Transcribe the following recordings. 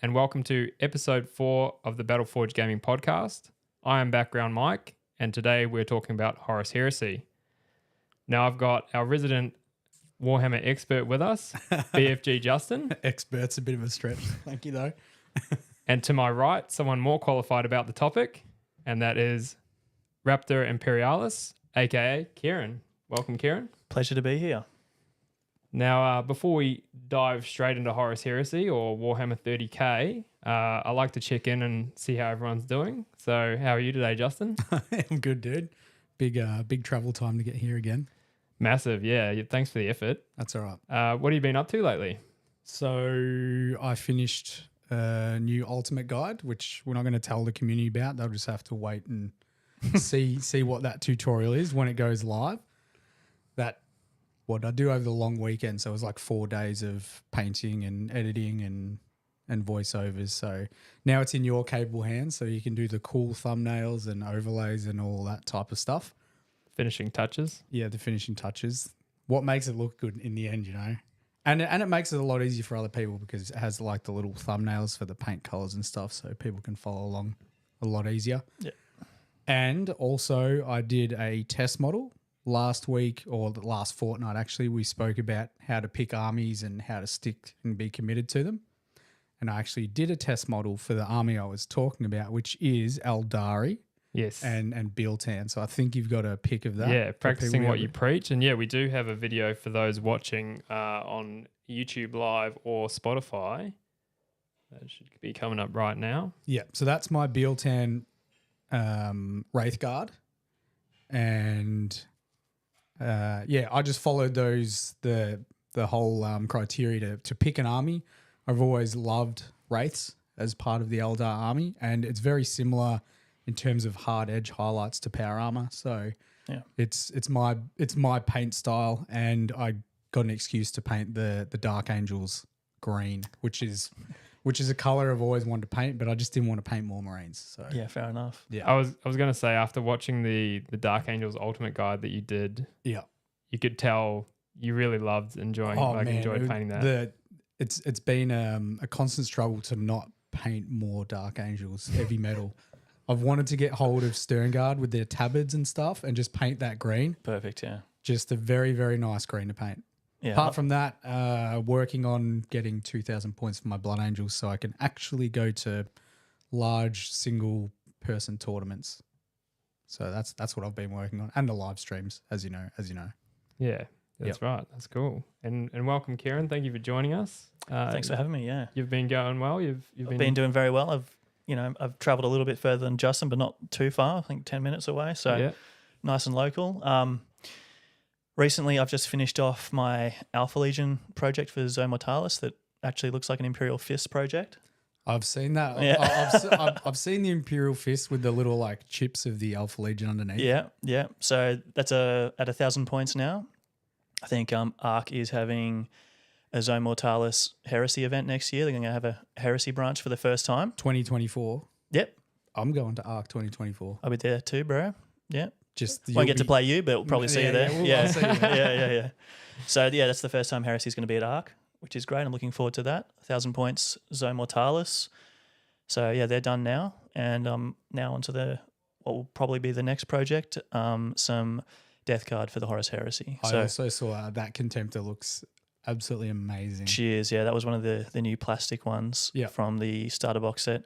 and welcome to episode 4 of the Battleforge Gaming Podcast. I am Background Mike, and today we're talking about Horus Heresy. Now I've got our resident Warhammer expert with us, BFG Justin. Expert's a bit of a stretch. Thank you, though. And to my right, someone more qualified about the topic, and that is RaptorImperialis, aka Kieran. Welcome, Kieran. Pleasure to be here. Now, before we dive straight into Horus Heresy or Warhammer 30k, I like to check in and see how everyone's doing. So how are you today, Justin? I'm good, dude. Big travel time to get here again. Massive, yeah. Thanks for the effort. That's all right. What have you been up to lately? So I finished a new Ultimate Guide, which we're not going to tell the community about. They'll just have to wait and see what that tutorial is when it goes live. What I do over the long weekend. So it was like 4 days of painting and editing and voiceovers. So now it's in your capable hands, so you can do the cool thumbnails and overlays and all that type of stuff. Finishing touches. Yeah, the finishing touches. What makes it look good in the end, you know? And it makes it a lot easier for other people because it has like the little thumbnails for the paint colors and stuff, so people can follow along a lot easier. Yeah. And also I did a test model last week, or the last fortnight actually. We spoke about how to pick armies and how to stick and be committed to them. And I actually did a test model for the army I was talking about, which is Eldari. Yes. And Biltan. So I think you've got a pic of that. Yeah, practicing what you preach. And yeah, we do have a video for those watching on YouTube Live or Spotify. That should be coming up right now. Yeah, so that's my Biltan Wraith Guard. And I just followed the whole criteria to pick an army. I've always loved Wraiths as part of the Eldar army, and it's very similar in terms of hard edge highlights to power armor. So yeah, it's my paint style, and I got an excuse to paint the Dark Angels green, which is a color I've always wanted to paint, but I just didn't want to paint more Marines. So yeah, fair enough. Yeah, I was going to say, after watching the Dark Angels Ultimate Guide that you did, yeah, you could tell you really loved enjoyed painting that. It's been a constant struggle to not paint more Dark Angels heavy metal. I've wanted to get hold of Sternguard with their tabards and stuff and just paint that green. Perfect, yeah. Just a very, very nice green to paint. Yeah. Apart from that, working on getting 2,000 points for my Blood Angels so I can actually go to large single person tournaments. So that's what I've been working on, and the live streams, as you know. Yeah, that's right. That's cool. And welcome, Kieran. Thank you for joining us. Thanks for having me. Yeah, you've been going well. You've been doing very well. I've travelled a little bit further than Justin, but not too far. I think 10 minutes away. So yeah. Nice and local. Recently, I've just finished off my Alpha Legion project for Zone Mortalis that actually looks like an Imperial Fist project. I've seen that. Yeah. I've seen the Imperial Fist with the little like chips of the Alpha Legion underneath. Yeah. So that's at 1,000 points now. I think ARC is having a Zone Mortalis Heresy event next year. They're going to have a Heresy branch for the first time. 2024. Yep. I'm going to ARC 2024. I'll be there too, bro. Yeah. Won't get to play you, but we'll probably see you there. I'll see you there. Yeah. So yeah, that's the first time Heresy is going to be at ARC, which is great. I'm looking forward to that. 1,000 points, Zone Mortalis. So yeah, they're done now, and now onto what will probably be the next project. Some Death Card for the Horus Heresy. I also saw that Contemptor looks absolutely amazing. Cheers, yeah, that was one of the new plastic ones from the starter box set.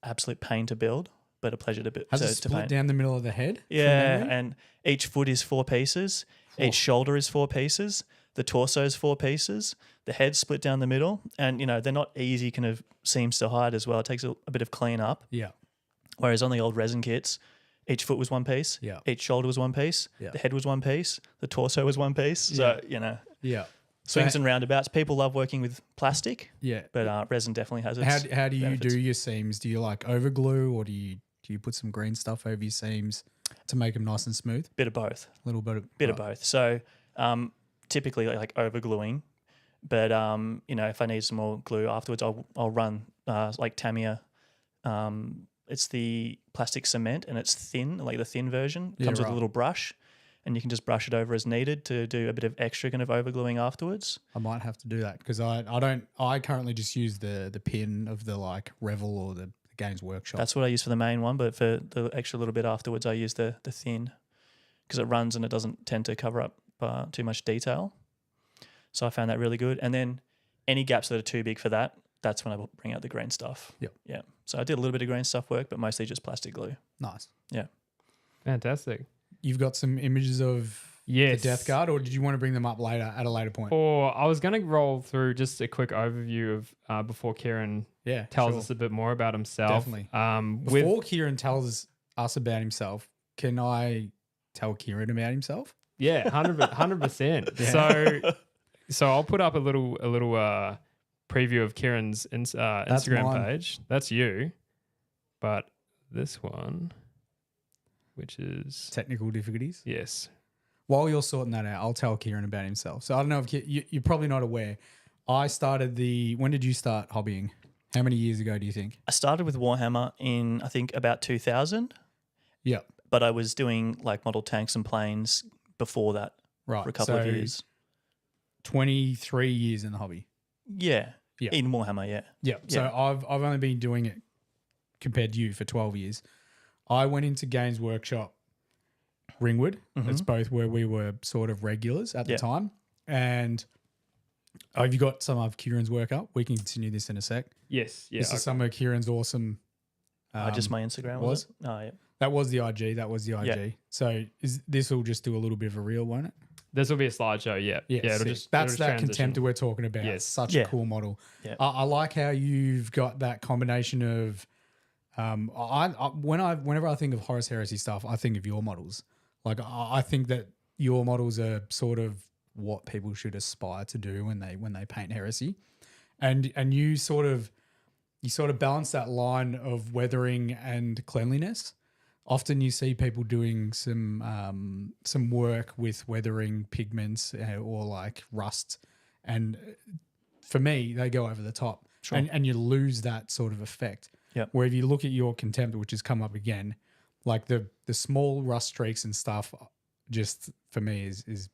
Absolute pain to build, but a pleasure to build. Has it split down the middle of the head? Yeah, and each foot is 4 pieces. Each shoulder is 4 pieces. The torso is 4 pieces. The head's split down the middle, and they're not easy kind of seams to hide as well. It takes a bit of clean up. Yeah. Whereas on the old resin kits, each foot was 1 piece. Yeah. Each shoulder was 1 piece. Yeah. The head was 1 piece. The torso was 1 piece. So Yeah. Swings and roundabouts. People love working with plastic. Yeah. But resin definitely has its How do you benefits. do your seams? Do you like overglue, or do you put some green stuff over your seams to make them nice and smooth? Bit of both. A little bit of both. So typically like overgluing, but if I need some more glue afterwards, I'll run like Tamiya. It's the plastic cement, and it's thin, like the thin version. It comes with a little brush. and you can just brush it over as needed to do a bit of extra kind of overgluing afterwards. I might have to do that because I currently just use the pin of the like Revel or the Games Workshop. That's what I use for the main one, but for the extra little bit afterwards, I use the thin because it runs and it doesn't tend to cover up too much detail. So I found that really good. And then any gaps that are too big for that, that's when I bring out the green stuff. Yep. Yeah. So I did a little bit of green stuff work, but mostly just plastic glue. Nice. Yeah. Fantastic. You've got some images of Yes. the Death Guard, or did you want to bring them up later at a later point? Or I was going to roll through just a quick overview of before Kieran tells us a bit more about himself. Definitely. With Before Kieran tells us about himself, can I tell Kieran about himself? yeah, 100%. So I'll put up a little preview of Kieran's Instagram mine. page. That's you, but this one, which is Technical difficulties. yes, While you're sorting that out, I'll tell Kieran about himself. So I don't know if you're probably not aware. I started when did you start hobbying? How many years ago do you think? I started with Warhammer in, I think, about 2000, Yeah. but I was doing like model tanks and planes before that Right. for a couple of years. 23 years in the hobby. Yeah. Yeah. In Warhammer, yeah. Yeah. So Yeah. I've only been doing it compared to you for 12 years. I went into Games Workshop Ringwood. That's both where we were sort of regulars at the Yeah. time. And have you got some of Kieran's work up? We can continue this in a sec. yes, yeah. This is some of Kieran's awesome. Just my Instagram was it? Oh, yeah. That was the IG. Yeah. So this will just do a little bit of a reel, won't it? This will be a slideshow. Yeah, Yeah, It'll that's it'll that transition. Contemptor we're talking about. Yes. Such Yeah. a cool model. Yeah. I like how you've got that combination of. Whenever I think of Horus Heresy stuff, I think of your models. Like I think that your models are sort of what people should aspire to do when they paint Heresy, and you sort of balance that line of weathering and cleanliness. Often you see people doing some work with weathering pigments or like rust, and for me they go over the top, Sure. and you lose that sort of effect. Yep. Where if you look at your Contemptor, which has come up again, like the small rust streaks and stuff, just for me is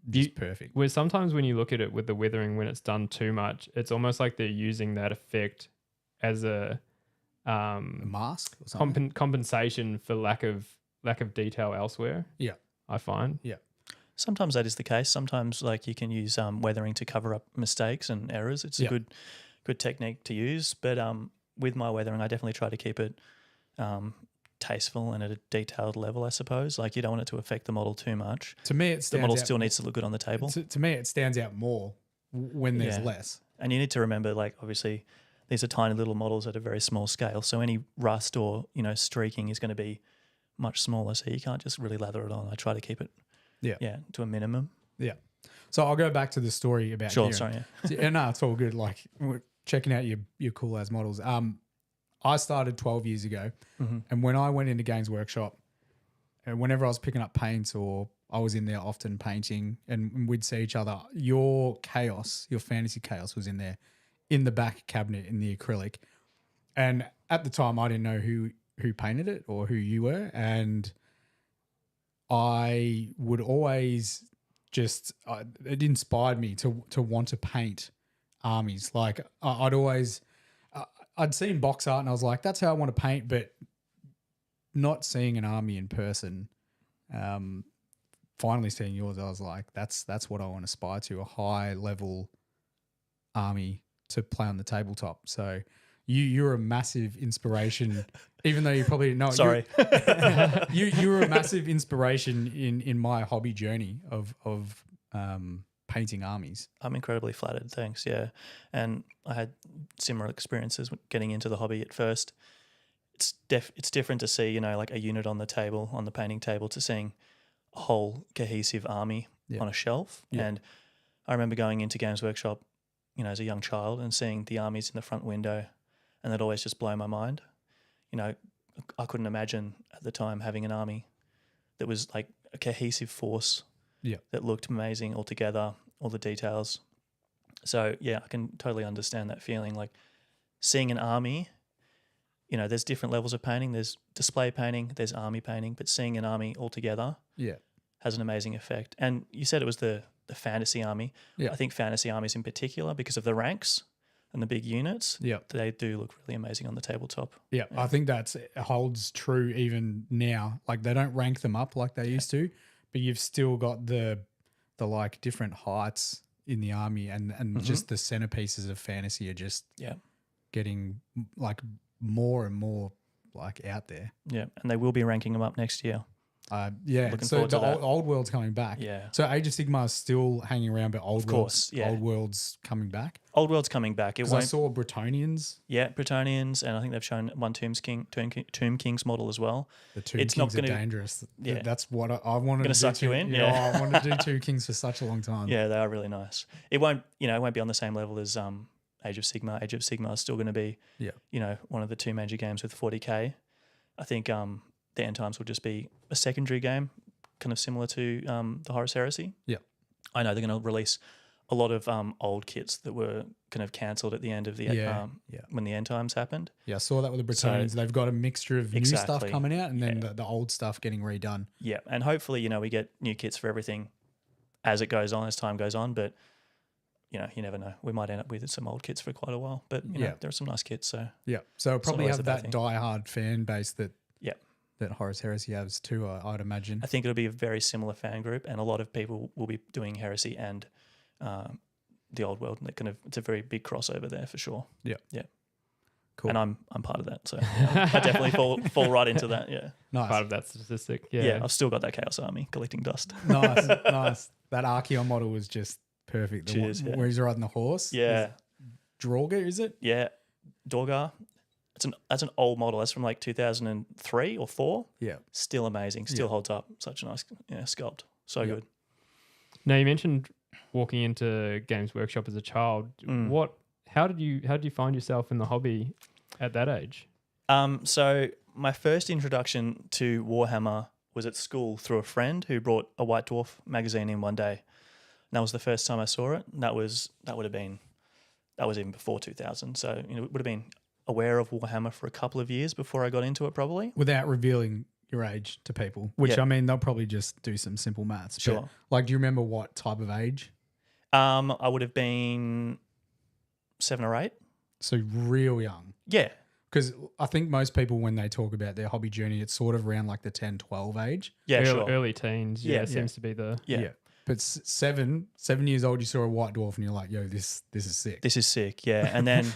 just perfect. Where sometimes when you look at it with the withering, when it's done too much, it's almost like they're using that effect as a A mask or something. compensation for lack of detail elsewhere. Yeah. I find. Yeah. Sometimes that is the case. Sometimes like you can use weathering to cover up mistakes and errors. It's Yeah. a good technique to use. But with my weathering, I definitely try to keep it tasteful and at a detailed level, I suppose. Like you don't want it to affect the model too much. To me, it The stands model out. still needs to look good on the table. To me, it stands out more when there's Yeah. less. And you need to remember, like, obviously, these are tiny little models at a very small scale. So any rust or, streaking is going to be much smaller. So you can't just really lather it on. I try to keep it, to a minimum. Yeah. So I'll go back to the story about Sure, Kieran. sorry. Yeah, no, it's all good. Like we're checking out your cool as models. I started 12 years ago, and when I went into Games Workshop, and whenever I was picking up paints or I was in there often painting, and we'd see each other, your fantasy chaos was in there, in the back cabinet in the acrylic, and at the time I didn't know who painted it or who you were, and I would always just it inspired me to want to paint armies. Like I'd always I'd seen box art and I was like, that's how I want to paint, but not seeing an army in person. Finally seeing yours, I was like, that's what I want to aspire to, a high level army to play on the tabletop. So you're a massive inspiration, even though you probably didn't know it. Sorry. You were a massive inspiration in my hobby journey of painting armies. I'm incredibly flattered. Thanks. Yeah. And I had similar experiences with getting into the hobby at first. It's different to see, like a unit on the table, on the painting table, to seeing a whole cohesive army on a shelf. Yeah. And I remember going into Games Workshop, as a young child and seeing the armies in the front window, and that always just blow my mind. I couldn't imagine at the time having an army that was like a cohesive force that looked amazing all together, all the details. So, yeah, I can totally understand that feeling. Like seeing an army, there's different levels of painting. There's display painting, there's army painting, but seeing an army all together, Yeah. has an amazing effect. And you said it was the fantasy army. Yeah. I think fantasy armies in particular, because of the ranks and the big units, Yeah. they do look really amazing on the tabletop. Yeah, I think it holds true even now. Like they don't rank them up like they used to, but you've still got the like different heights in the army, and just the centerpieces of fantasy are just getting like more and more like out there. Yeah, and they will be ranking them up next year. Looking so forward the to that. old world's coming back. Yeah. So Age of Sigmar is still hanging around, but old world's coming back. Old world's coming back. I saw Bretonnians. Yeah, Bretonnians, and I think they've shown one Tomb King's model as well. The Tomb Kings are dangerous. Yeah. That's what I wanted to do. Suck you in? Yeah, I wanted to do Tomb Kings for such a long time. Yeah, they are really nice. It won't be on the same level as Age of Sigmar. Age of Sigmar is still going to be one of the two major games with 40k. I think the End Times will just be a secondary game, kind of similar to the Horus Heresy. Yeah. I know they're going to release a lot of old kits that were kind of cancelled at the end of the when the End Times happened. Yeah, I saw that with the Bretonians. They've got a mixture of new stuff coming out and then the old stuff getting redone. Yeah, and hopefully, we get new kits for everything as it goes on, as time goes on. But, you never know. We might end up with some old kits for quite a while. But, there are some nice kits. So so it'll probably have that diehard fan base that Horus Heresy has too, I'd imagine. I think it'll be a very similar fan group, and a lot of people will be doing Heresy and the Old World. And it's a very big crossover there for sure. Yeah. Yeah. Cool. And I'm part of that, so I definitely fall right into that. Yeah. Nice. Part of that statistic. Yeah. I've still got that Chaos Army collecting dust. Nice. That Archeon model was just perfect. Where he's riding the horse. Yeah. Draugr, is it? Yeah. Dorgar. That's an old model. That's from like 2003 or 4. Yeah. Still amazing. Still holds up. Such a nice sculpt. So good. Now you mentioned walking into Games Workshop as a child. How did you find yourself in the hobby at that age? So my first introduction to Warhammer was at school through a friend who brought a White Dwarf magazine in one day. And that was the first time I saw it. And that was even before 2000. So it would have been aware of Warhammer for a couple of years before I got into it, probably. Without revealing your age to people, which I mean, they'll probably just do some simple maths. Sure. But, do you remember what type of age? I would have been 7 or 8. So real young. Yeah. Because I think most people, when they talk about their hobby journey, it's sort of around like the 10, 12 age. Yeah, early teens. Yeah, seems to be the... Yeah. But 7 years old, you saw a White Dwarf and you're like, yo, this is sick. This is sick, yeah. And then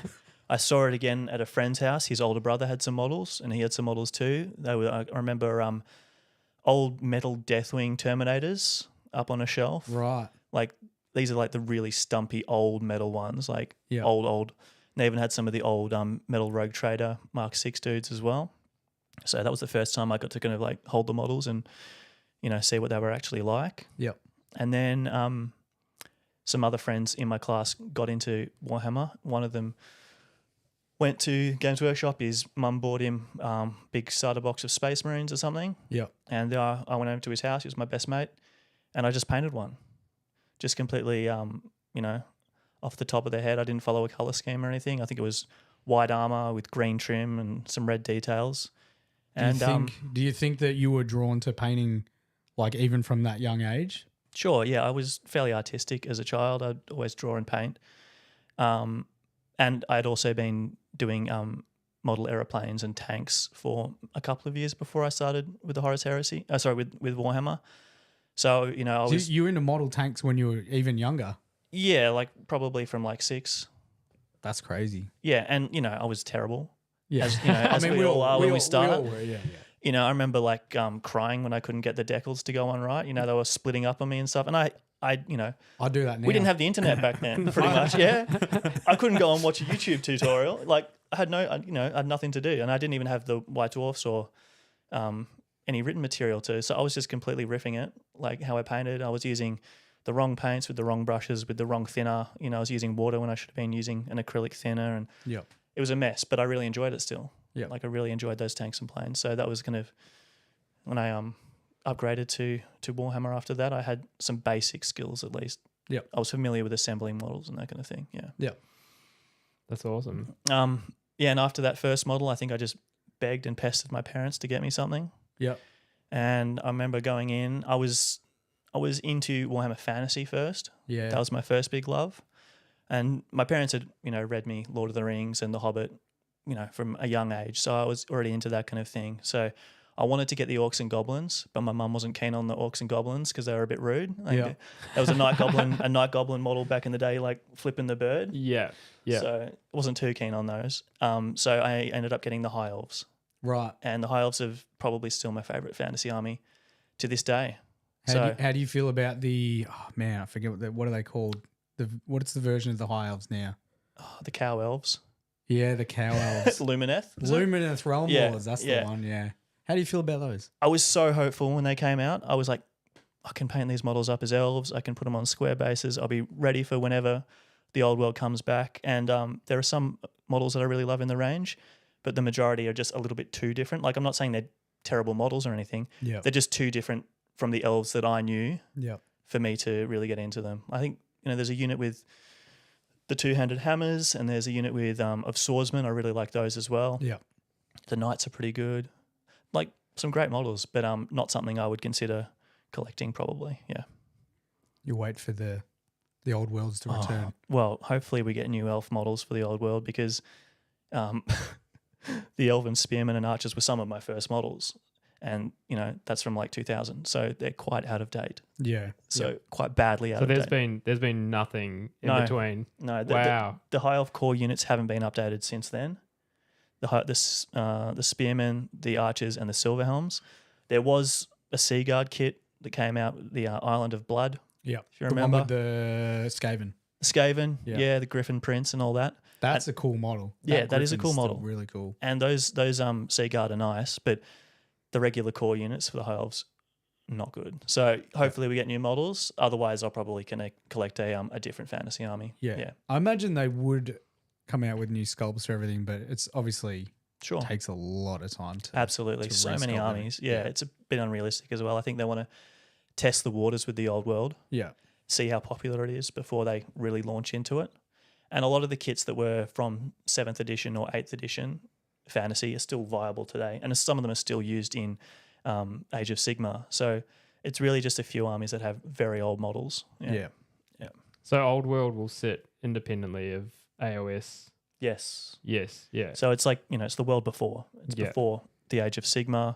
I saw it again at a friend's house. His older brother had some models and he had some models too. I remember old metal Deathwing Terminators up on a shelf. Right. Like these are like the really stumpy old metal ones, like old. And they even had some of the old metal Rogue Trader Mark 6 dudes as well. So that was the first time I got to kind of like hold the models and, see what they were actually like. Yep. And then some other friends in my class got into Warhammer. One of them went to Games Workshop. His mum bought him big starter box of Space Marines or something. Yep. And I went over to his house. He was my best mate. And I just painted one. Just completely, off the top of the head. I didn't follow a colour scheme or anything. I think it was white armour with green trim and some red details. Do you think that you were drawn to painting like even from that young age? Sure, yeah. I was fairly artistic as a child. I'd always draw and paint. And I'd also been doing model aeroplanes and tanks for a couple of years before I started with the Horus Heresy. With Warhammer. So, I was... You were into model tanks when you were even younger? Yeah, like probably from like 6. That's crazy. Yeah, and, I was terrible. Yeah. As we all are when we start. We all were, yeah. I remember like crying when I couldn't get the decals to go on right. They were splitting up on me and stuff. And I do that now. We didn't have the internet back then, pretty much. Yeah, I couldn't go and watch a YouTube tutorial. Like I had I had nothing to do, and I didn't even have the White Dwarfs or any written material to. So I was just completely riffing it, like how I painted. I was using the wrong paints with the wrong brushes with the wrong thinner. I was using water when I should have been using an acrylic thinner, and it was a mess. But I really enjoyed it still. Yeah, like I really enjoyed those tanks and planes. So that was kind of when I upgraded to Warhammer after that. I had some basic skills at least. Yep. I was familiar with assembling models and that kind of thing. Yeah. Yeah. That's awesome. And after that first model, I think I just begged and pestered my parents to get me something. Yep. And I remember going in, I was I was into Warhammer Fantasy first. Yeah. That was my first big love. And my parents had, read me Lord of the Rings and The Hobbit, from a young age. So I was already into that kind of thing. So I wanted to get the Orcs and Goblins, but my mum wasn't keen on the Orcs and Goblins because they were a bit rude. There was a night goblin model back in the day, like flipping the bird. Yeah. Yeah. So I wasn't too keen on those. So I ended up getting the High Elves. Right. And the High Elves are probably still my favourite fantasy army to this day. How do you feel about the? Oh man, I forget what are they called? What's the version of the High Elves now? The Cow Elves. Yeah, the Cow Elves. Lumineth. Lumineth Realm Yeah, Lords. That's yeah. the one. Yeah. How do you feel about those? I was so hopeful when they came out. I was like, I can paint these models up as elves. I can put them on square bases. I'll be ready for whenever the old world comes back. And there are some models that I really love in the range, but the majority are just a little bit too different. Like, I'm not saying they're terrible models or anything. Yeah. They're just too different from the elves that I knew Yeah. for me to really get into them. I think, there's a unit with the two-handed hammers, and there's a unit with of swordsmen. I really like those as well. Yeah. The knights are pretty good. Like, some great models, but not something I would consider collecting probably. Yeah. You wait for the old worlds to return. Well, hopefully we get new elf models for the old world because the elven spearmen and archers were some of my first models. And, that's from like 2000. So they're quite out of date. Yeah. So quite badly out of date. So there's been nothing in between. No. Wow. The high elf core units haven't been updated since then. The spearmen, the archers, and the silver helms. There was a Sea Guard kit that came out, the Island of Blood. Yeah. If you remember. One with the Skaven. Skaven, the Griffin Prince and all that. That's a cool model. That is a cool Griffin's model. still really cool. And those Sea Guard are nice, but the regular core units for the high elves, not good. So hopefully we get new models. Otherwise, I'll probably collect a different fantasy army. Yeah. I imagine they would come out with new sculpts for everything, but it's obviously takes a lot of time to absolutely to so many resculpt armies. them. Yeah, it's a bit unrealistic as well. I think they want to test the waters with the old world. Yeah. See how popular it is before they really launch into it. And a lot of the kits that were from 7th edition or 8th edition fantasy are still viable today, and some of them are still used in Age of Sigmar. So it's really just a few armies that have very old models. Yeah. So Old World will sit independently of AOS. Yes. Yes. Yeah. So it's like, it's the world before. It's before the Age of Sigmar,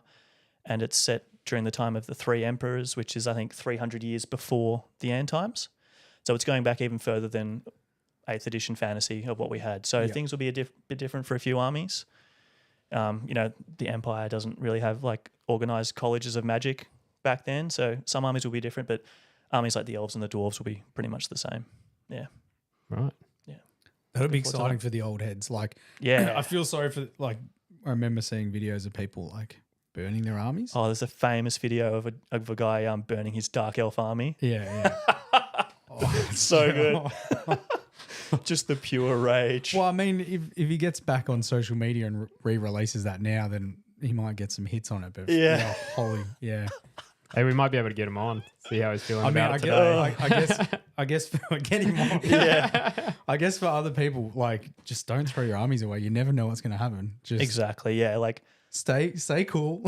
and it's set during the time of the Three Emperors, which is, I think, 300 years before the End Times. So it's going back even further than 8th edition fantasy of what we had. So things will be a bit different for a few armies. The Empire doesn't really have like organized colleges of magic back then. So some armies will be different, but armies like the elves and the dwarves will be pretty much the same. Yeah. Right. Yeah. That'll be exciting for the old heads. Like, I feel sorry for, like, I remember seeing videos of people like burning their armies. Oh, there's a famous video of a guy burning his dark elf army. Yeah. It's so good. Just the pure rage. Well, I mean, if he gets back on social media and re-releases that now, then he might get some hits on it. But Hey, we might be able to get him on. See how he's feeling about it today. I guess for getting him on. Yeah. I guess for other people, like, just don't throw your armies away. You never know what's going to happen. Just exactly. Yeah. Like, stay cool.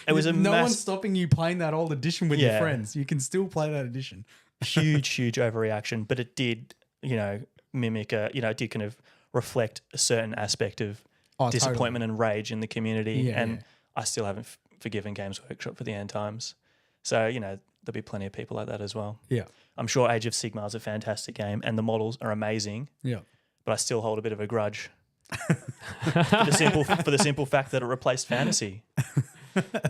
It was no one's stopping you playing that old edition with your friends. You can still play that edition. huge overreaction, but it did, mimic it did kind of reflect a certain aspect of disappointment and rage in the community. I still haven't forgiven Games Workshop for the End Times. So, there'll be plenty of people like that as well. Yeah. I'm sure Age of Sigmar is a fantastic game and the models are amazing. Yeah. But I still hold a bit of a grudge for the simple fact that it replaced fantasy.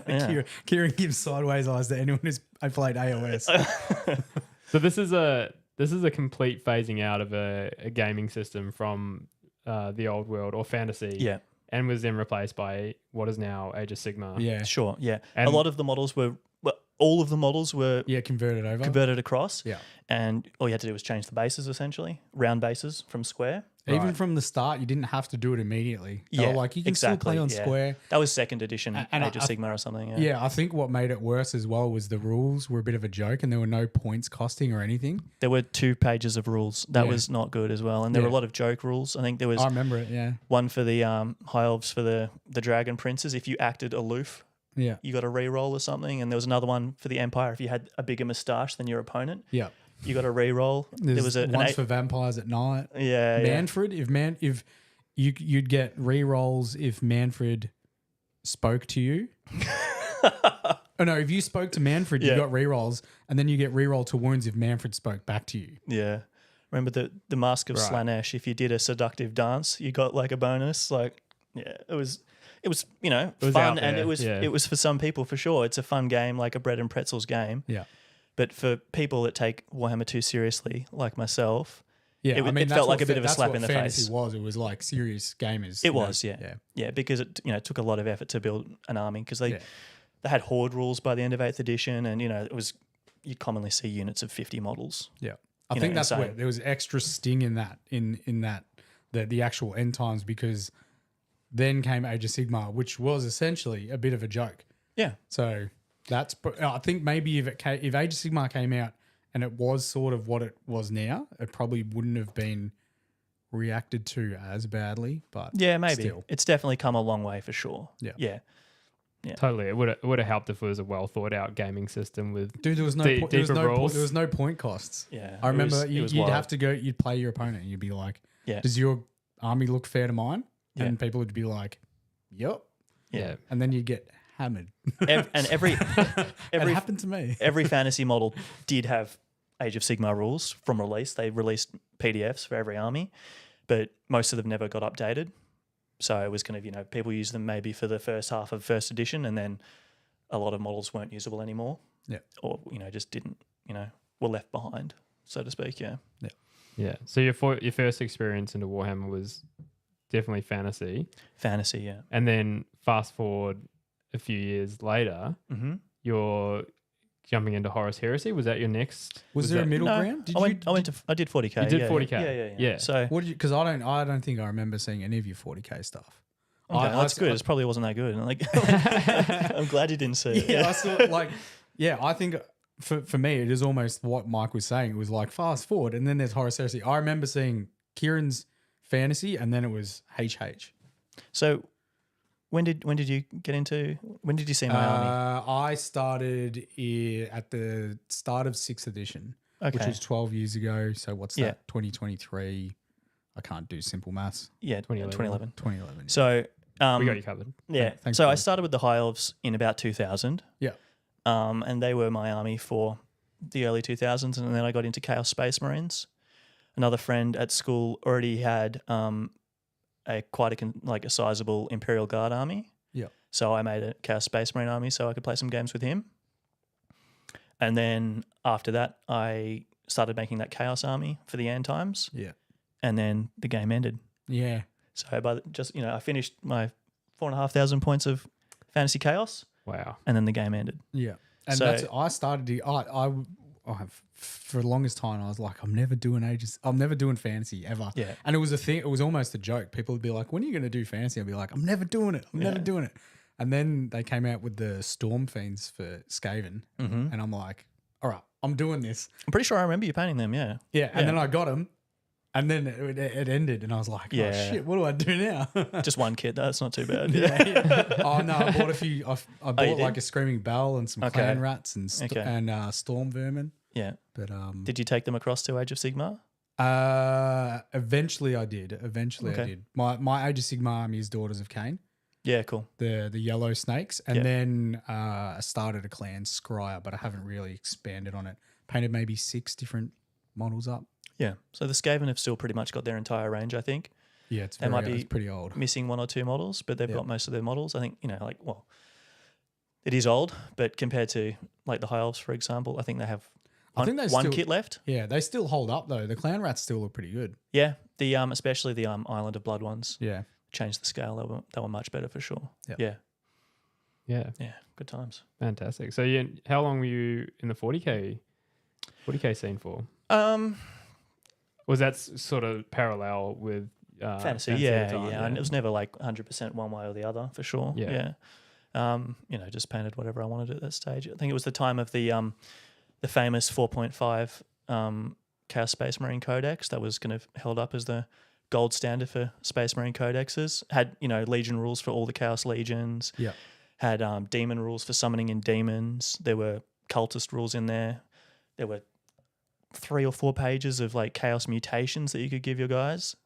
Yeah. Kieran gives sideways eyes to anyone who's played AOS. So this is a complete phasing out of a gaming system from the old world or fantasy. Yeah. And was then replaced by what is now Age of Sigmar. Yeah. Sure. Yeah. And a lot of the models were, all of the models were converted across. Yeah. And all you had to do was change the bases, essentially, round bases from square. Even from the start, you didn't have to do it immediately. Yeah, like you can still play on square. That was 2nd edition And Age of Sigmar or something. Yeah, I think what made it worse as well was the rules were a bit of a joke and there were no points costing or anything. There were 2 pages of rules. That was not good as well. And there were a lot of joke rules. I think there was I remember it, one for the High Elves for the Dragon Princes. If you acted aloof Yeah. you got a re-roll or something. And there was another one for the Empire. If you had a bigger moustache than your opponent, Yeah. you got a re-roll. There was once for vampires at night. Yeah. Manfred, if you'd get re-rolls if Manfred spoke to you. Oh no, if you spoke to Manfred, you got re-rolls, and then you get re-roll to wounds if Manfred spoke back to you. Yeah. Remember the Mask of Slanesh, if you did a seductive dance, you got like a bonus. Like, yeah, it was fun, and it was for some people for sure. It's a fun game, like a bread and pretzels game. Yeah. But for people that take Warhammer too seriously, like myself, yeah, it felt like a bit of a slap in the fantasy face. It was like serious gamers. It was, yeah, because it took a lot of effort to build an army because they had horde rules by the end of 8th edition, and it was you commonly see units of 50 models. Yeah, I think that's where there was extra sting in that the actual end times, because then came Age of Sigmar, which was essentially a bit of a joke. Yeah, so. I think maybe if Age of Sigmar came out and it was sort of what it was now, it probably wouldn't have been reacted to as badly. But yeah, maybe still. It's definitely come a long way for sure. Yeah. Totally. It would have helped if it was a well thought out gaming system with there was no point costs. Yeah, I remember you'd have to go. You'd play your opponent, and you'd be like, "Does your army look fair to mine?" And people would be like, "Yep." Yeah, and then you'd get hammered. Every it happened to me. Every fantasy model did have Age of Sigmar rules from release. They released PDFs for every army, but most of them never got updated. So it was kind of, people used them maybe for the first half of first edition, and then a lot of models weren't usable anymore. Yeah. Or, just didn't, were left behind, so to speak. Yeah. Yeah. Yeah. So your first experience into Warhammer was definitely fantasy. Fantasy, yeah. And then fast forward a few years later, you're jumping into Horus Heresy. Was that your next? Was there a middle ground? I did 40K. You did 40K. Yeah. So what did you? Because I don't think I remember seeing any of your 40K stuff. Okay, that's good. It probably wasn't that good. I'm glad you didn't see it. Yeah, I saw I think for me it is almost what Mike was saying. It was like fast forward, and then there's Horus Heresy. I remember seeing Kieran's fantasy, and then it was HH. So when did you get into? When did you see my army? I started at the start of 6th edition, which was 12 years ago. So what's that? 2023. I can't do simple maths. Yeah, 2011. 2011. So we got you covered. Yeah. Thanks, so I started with the High Elves in about 2000. Yeah. And they were my army for the early 2000s, and then I got into Chaos Space Marines. Another friend at school already had quite a sizable Imperial Guard army. Yeah. So I made a Chaos Space Marine army so I could play some games with him. And then after that, I started making that Chaos army for the end times. Yeah. And then the game ended. Yeah. So I finished my 4,500 points of Fantasy Chaos. Wow. And then the game ended. Yeah. And I started for the longest time I was like, I'm never doing fantasy ever. Yeah. And it was a thing, it was almost a joke. People would be like, when are you going to do fantasy? I'd be like, I'm never doing it. I'm never doing it. And then they came out with the Storm Fiends for Skaven. And I'm like, all right, I'm doing this. I'm pretty sure I remember you painting them, yeah. Yeah. And then I got them. And then it ended, and I was like, "Oh shit, what do I do now?" Just one kit, that's not too bad. Oh no, I bought a few. I bought like a Screaming Bell and some Clan Rats and Storm Vermin. Yeah, but did you take them across to Age of Sigmar? Eventually I did. I did. My Age of Sigmar army is Daughters of Cain. Yeah, cool. The yellow snakes, and then I started a clan Scryer, but I haven't really expanded on it. Painted maybe 6 different models up. Yeah, so the Skaven have still pretty much got their entire range, I think. Yeah, it's pretty old. Missing 1 or 2 models, but they've got most of their models. I think, it is old, but compared to like the High Elves, for example, I think they have one kit left. Yeah, they still hold up though. The Clan Rats still look pretty good. Yeah, the especially the Island of Blood ones. Yeah, changed the scale. They were much better for sure. Yep. Yeah, good times. Fantastic. So how long were you in the 40K scene for? Was that sort of parallel with fantasy? Yeah. And it was never like 100% one way or the other for sure. Yeah. Just painted whatever I wanted at that stage. I think it was the time of the famous 4.5 Chaos Space Marine Codex that was kind of held up as the gold standard for Space Marine codexes. Had Legion rules for all the Chaos Legions. Yeah. had demon rules for summoning in demons. There were cultist rules in there. There were 3 or 4 pages of like chaos mutations that you could give your guys.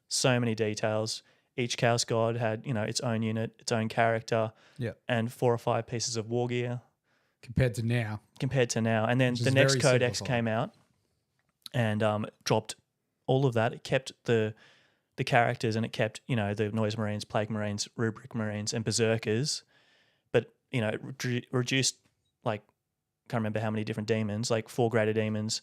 So many details. Each chaos god had, you know, its own unit, its own character, and 4 or 5 pieces of war gear. Compared to now. And then the next codex came out and dropped all of that. It kept the characters, and it kept, you know, the Noise Marines, Plague Marines, Rubric Marines, and Berserkers. But, you know, it reduced, like, can't remember how many different demons, like 4 greater demons,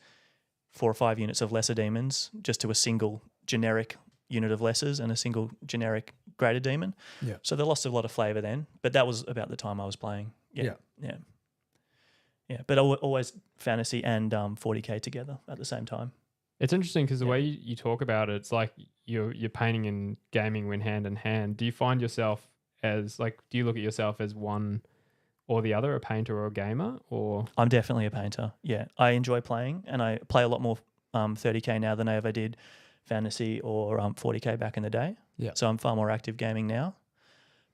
4 or 5 units of lesser demons, just to a single generic unit of lessers and a single generic greater demon. Yeah. So they lost a lot of flavour then. But that was about the time I was playing. Yeah. But always fantasy and 40k together at the same time. It's interesting because the way you talk about it, it's like you're painting and gaming went hand in hand. Do you find yourself as like, do you look at yourself as one or the other, a painter or a gamer? Or I'm definitely a painter. Yeah, I enjoy playing, and I play a lot more 30k now than I ever did fantasy or 40k back in the day. Yeah. So I'm far more active gaming now.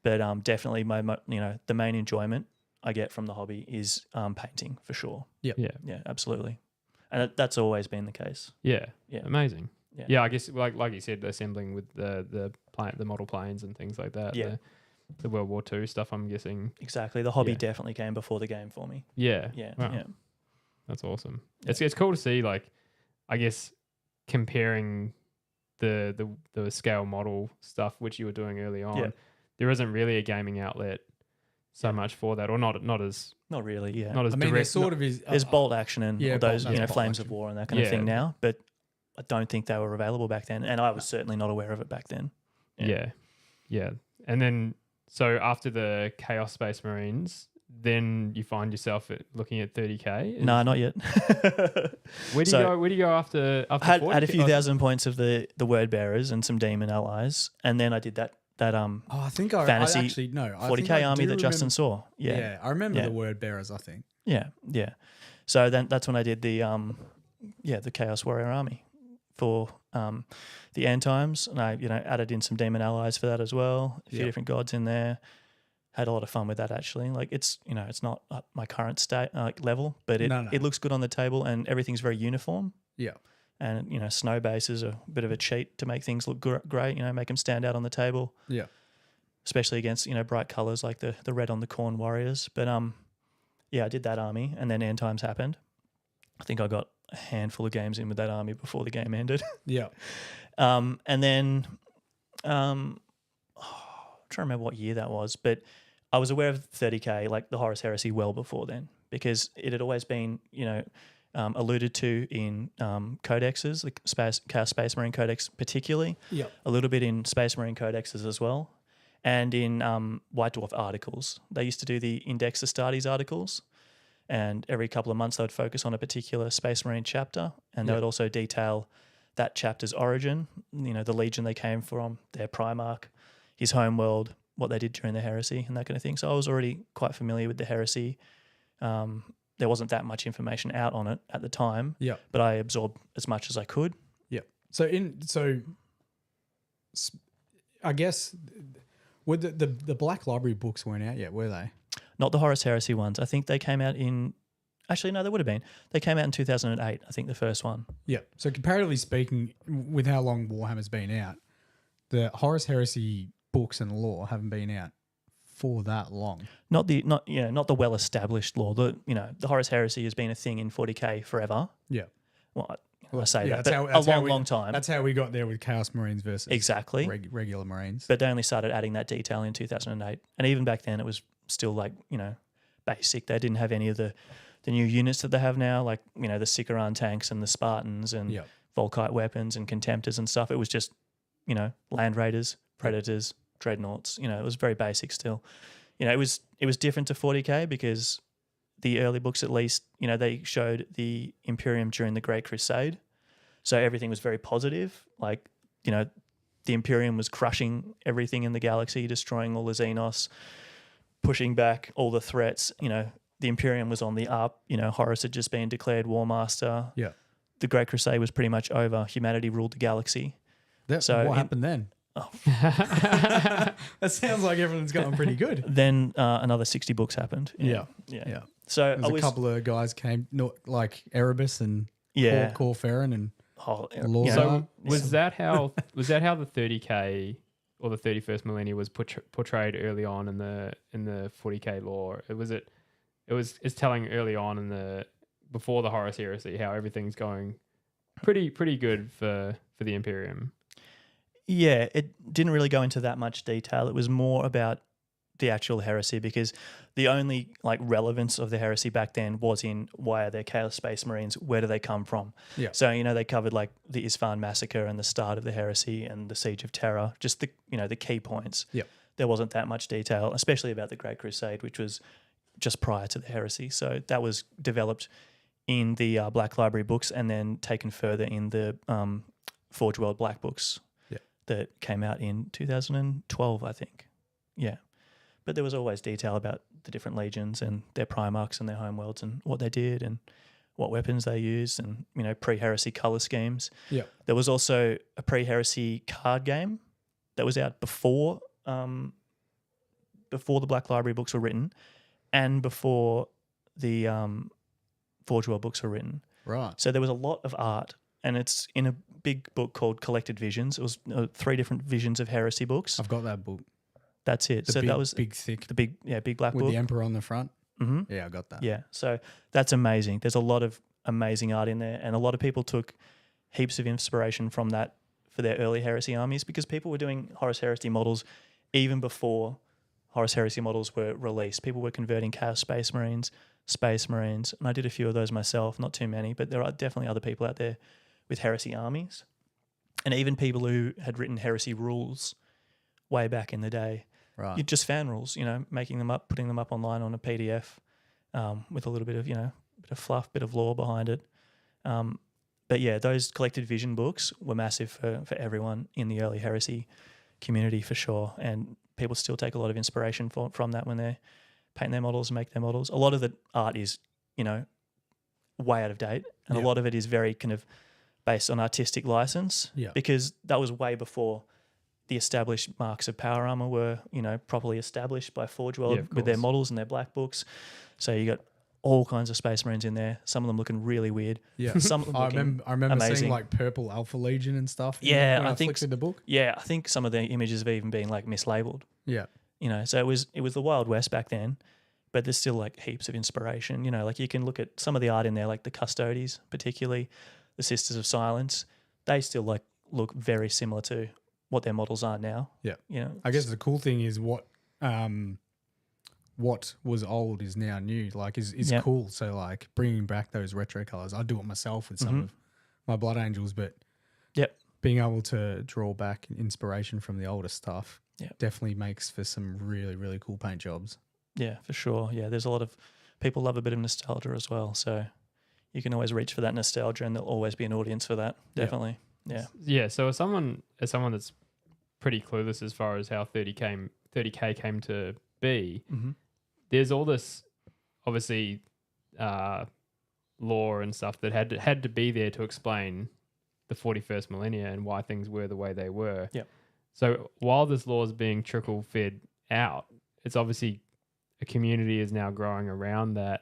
But definitely the main enjoyment I get from the hobby is painting for sure. Yeah, absolutely. And that's always been the case. Yeah. Amazing. Yeah. Yeah, I guess like you said, assembling with the model planes and things like that. Yeah. The World War II stuff, I'm guessing. Exactly. The hobby definitely came before the game for me. Yeah. Wow. Yeah. That's awesome. Yeah. It's cool to see, like, I guess comparing the scale model stuff which you were doing early on. Yeah. There isn't really a gaming outlet so much for that, or not as not really. Yeah. not as I mean, there direct. sort of is. There's bolt action and all those, bolt flames action. of war and that kind of thing now, but I don't think they were available back then, and I was certainly not aware of it back then. Yeah. And then, so after the Chaos Space Marines, then you find yourself looking at 30k. No, not yet. Where do you go? Where do you go after? Had a few thousand points of the word bearers and some demon allies, and then I did that I think fantasy I actually no 40k army that Justin saw. I remember the word bearers. I think. Yeah. So then that's when I did the Chaos Warrior army for the end times, and I added in some demon allies for that as well. A few different gods in there. Had a lot of fun with that actually. Like it's not at my current state level, but it looks good on the table and everything's very uniform. Yeah. And snow bases are a bit of a cheat to make things look great. Make them stand out on the table. Yeah. Especially against bright colors like the red on the Khorne warriors. But I did that army, and then end times happened. I think I got a handful of games in with that army before the game ended. Yeah. And then I'm trying to remember what year that was, but I was aware of 30k, like the Horus Heresy, well before then, because it had always been, alluded to in codexes, the Chaos Space Marine Codex particularly, a little bit in Space Marine Codexes as well, and in White Dwarf articles. They used to do the Index Astartes articles, and every couple of months they would focus on a particular Space Marine chapter, and they would also detail that chapter's origin, the legion they came from, their Primarch, his homeworld, what they did during the heresy and that kind of thing. So I was already quite familiar with the heresy. There wasn't that much information out on it at the time, but I absorbed as much as I could. Yeah. So I guess with the Black Library books weren't out yet, were they? Not the Horus Heresy ones. I think they came out in... Actually, no, they would have been. They came out in 2008, I think, the first one. Yeah. So comparatively speaking, with how long Warhammer's been out, the Horus Heresy books and lore haven't been out for that long. Not the well established lore. The Horus Heresy has been a thing in 40k forever. Yeah. Well, I say that, but long time. That's how we got there with Chaos Marines versus regular Marines. But they only started adding that detail in 2008, and even back then it was still basic. They didn't have any of the new units that they have now, like the Sikaran tanks and the Spartans and Volkite weapons and Contemptors and stuff. It was just Land Raiders, Predators, Dreadnoughts. It was very basic still. It was different to 40k because the early books, at least, they showed the Imperium during the Great Crusade, so everything was very positive. Like the Imperium was crushing everything in the galaxy, destroying all the Xenos, pushing back all the threats. The Imperium was on the up. Horus had just been declared War Master. Yeah, the Great Crusade was pretty much over. Humanity ruled the galaxy. So what happened then? Oh. That sounds like everything's going pretty good. Then another 60 books happened. Yeah. So There's a couple of guys came, like Erebus and Yeah. Corferin and You know, So was that how the 30K or the 31st millennia was portrayed early on in the 40K lore? It's telling early on before the Horus Heresy how everything's going pretty good for the Imperium. Yeah, it didn't really go into that much detail. It was more about the actual heresy, because the only like relevance of the heresy back then was in why are there Chaos Space Marines? Where do they come from? Yeah. So, they covered like the Isfahan massacre and the start of the heresy and the Siege of Terror, just the key points. Yeah. There wasn't that much detail, especially about the Great Crusade, which was just prior to the heresy. So that was developed in the Black Library books and then taken further in the Forge World Black books that came out in 2012, I think. Yeah. But there was always detail about the different legions and their Primarchs and their homeworlds and what they did and what weapons they used and, pre-heresy colour schemes. Yeah. There was also a pre-heresy card game that was out before the Black Library books were written and before the Forge World books were written. Right. So there was a lot of art, and it's in a big book called Collected Visions. It was 3 different visions of heresy books. I've got that book. That's it. So that was big, thick. the big black with book. the Emperor on the front. Mm-hmm. Yeah, I got that. Yeah. So that's amazing. There's a lot of amazing art in there, and a lot of people took heaps of inspiration from that for their early heresy armies, because people were doing Horus Heresy models even before Horus Heresy models were released. People were converting Chaos Space Marines, and I did a few of those myself, not too many, but there are definitely other people out there with heresy armies, and even people who had written heresy rules way back in the day. Right. Just fan rules, making them up, putting them up online on a PDF with a little bit of, bit of fluff, bit of lore behind it. But yeah, those Collected Vision books were massive for everyone in the early heresy community for sure. And people still take a lot of inspiration from that when they paint their models and make their models. A lot of the art is, way out of date. And a lot of it is very kind of based on artistic license because that was way before the established marks of power armor were, properly established by Forge World with their models and their black books. So you got all kinds of Space Marines in there. Some of them looking really weird. Yeah, some of them I remember amazing. seeing like purple Alpha Legion and stuff. Yeah, when I I think flicked in the book. Yeah, I think some of the images have even been like mislabeled. Yeah, So it was the Wild West back then, but there's still like heaps of inspiration. Like you can look at some of the art in there, like the Custodies, particularly the Sisters of Silence. They still like look very similar to what their models are now. Yeah. I guess the cool thing is what was old is now new. Like is cool. So like bringing back those retro colors. I do it myself with some of my Blood Angels, but being able to draw back inspiration from the older stuff definitely makes for some really, really cool paint jobs. Yeah, for sure. Yeah, there's a lot of people love a bit of nostalgia as well. So you can always reach for that nostalgia, and there'll always be an audience for that. Definitely. Yeah. So as someone that's pretty clueless as far as how 30K came to be, there's all this obviously lore and stuff that had to be there to explain the 41st millennia and why things were the way they were. Yeah. So while this lore is being trickle fed out, it's obviously a community is now growing around that,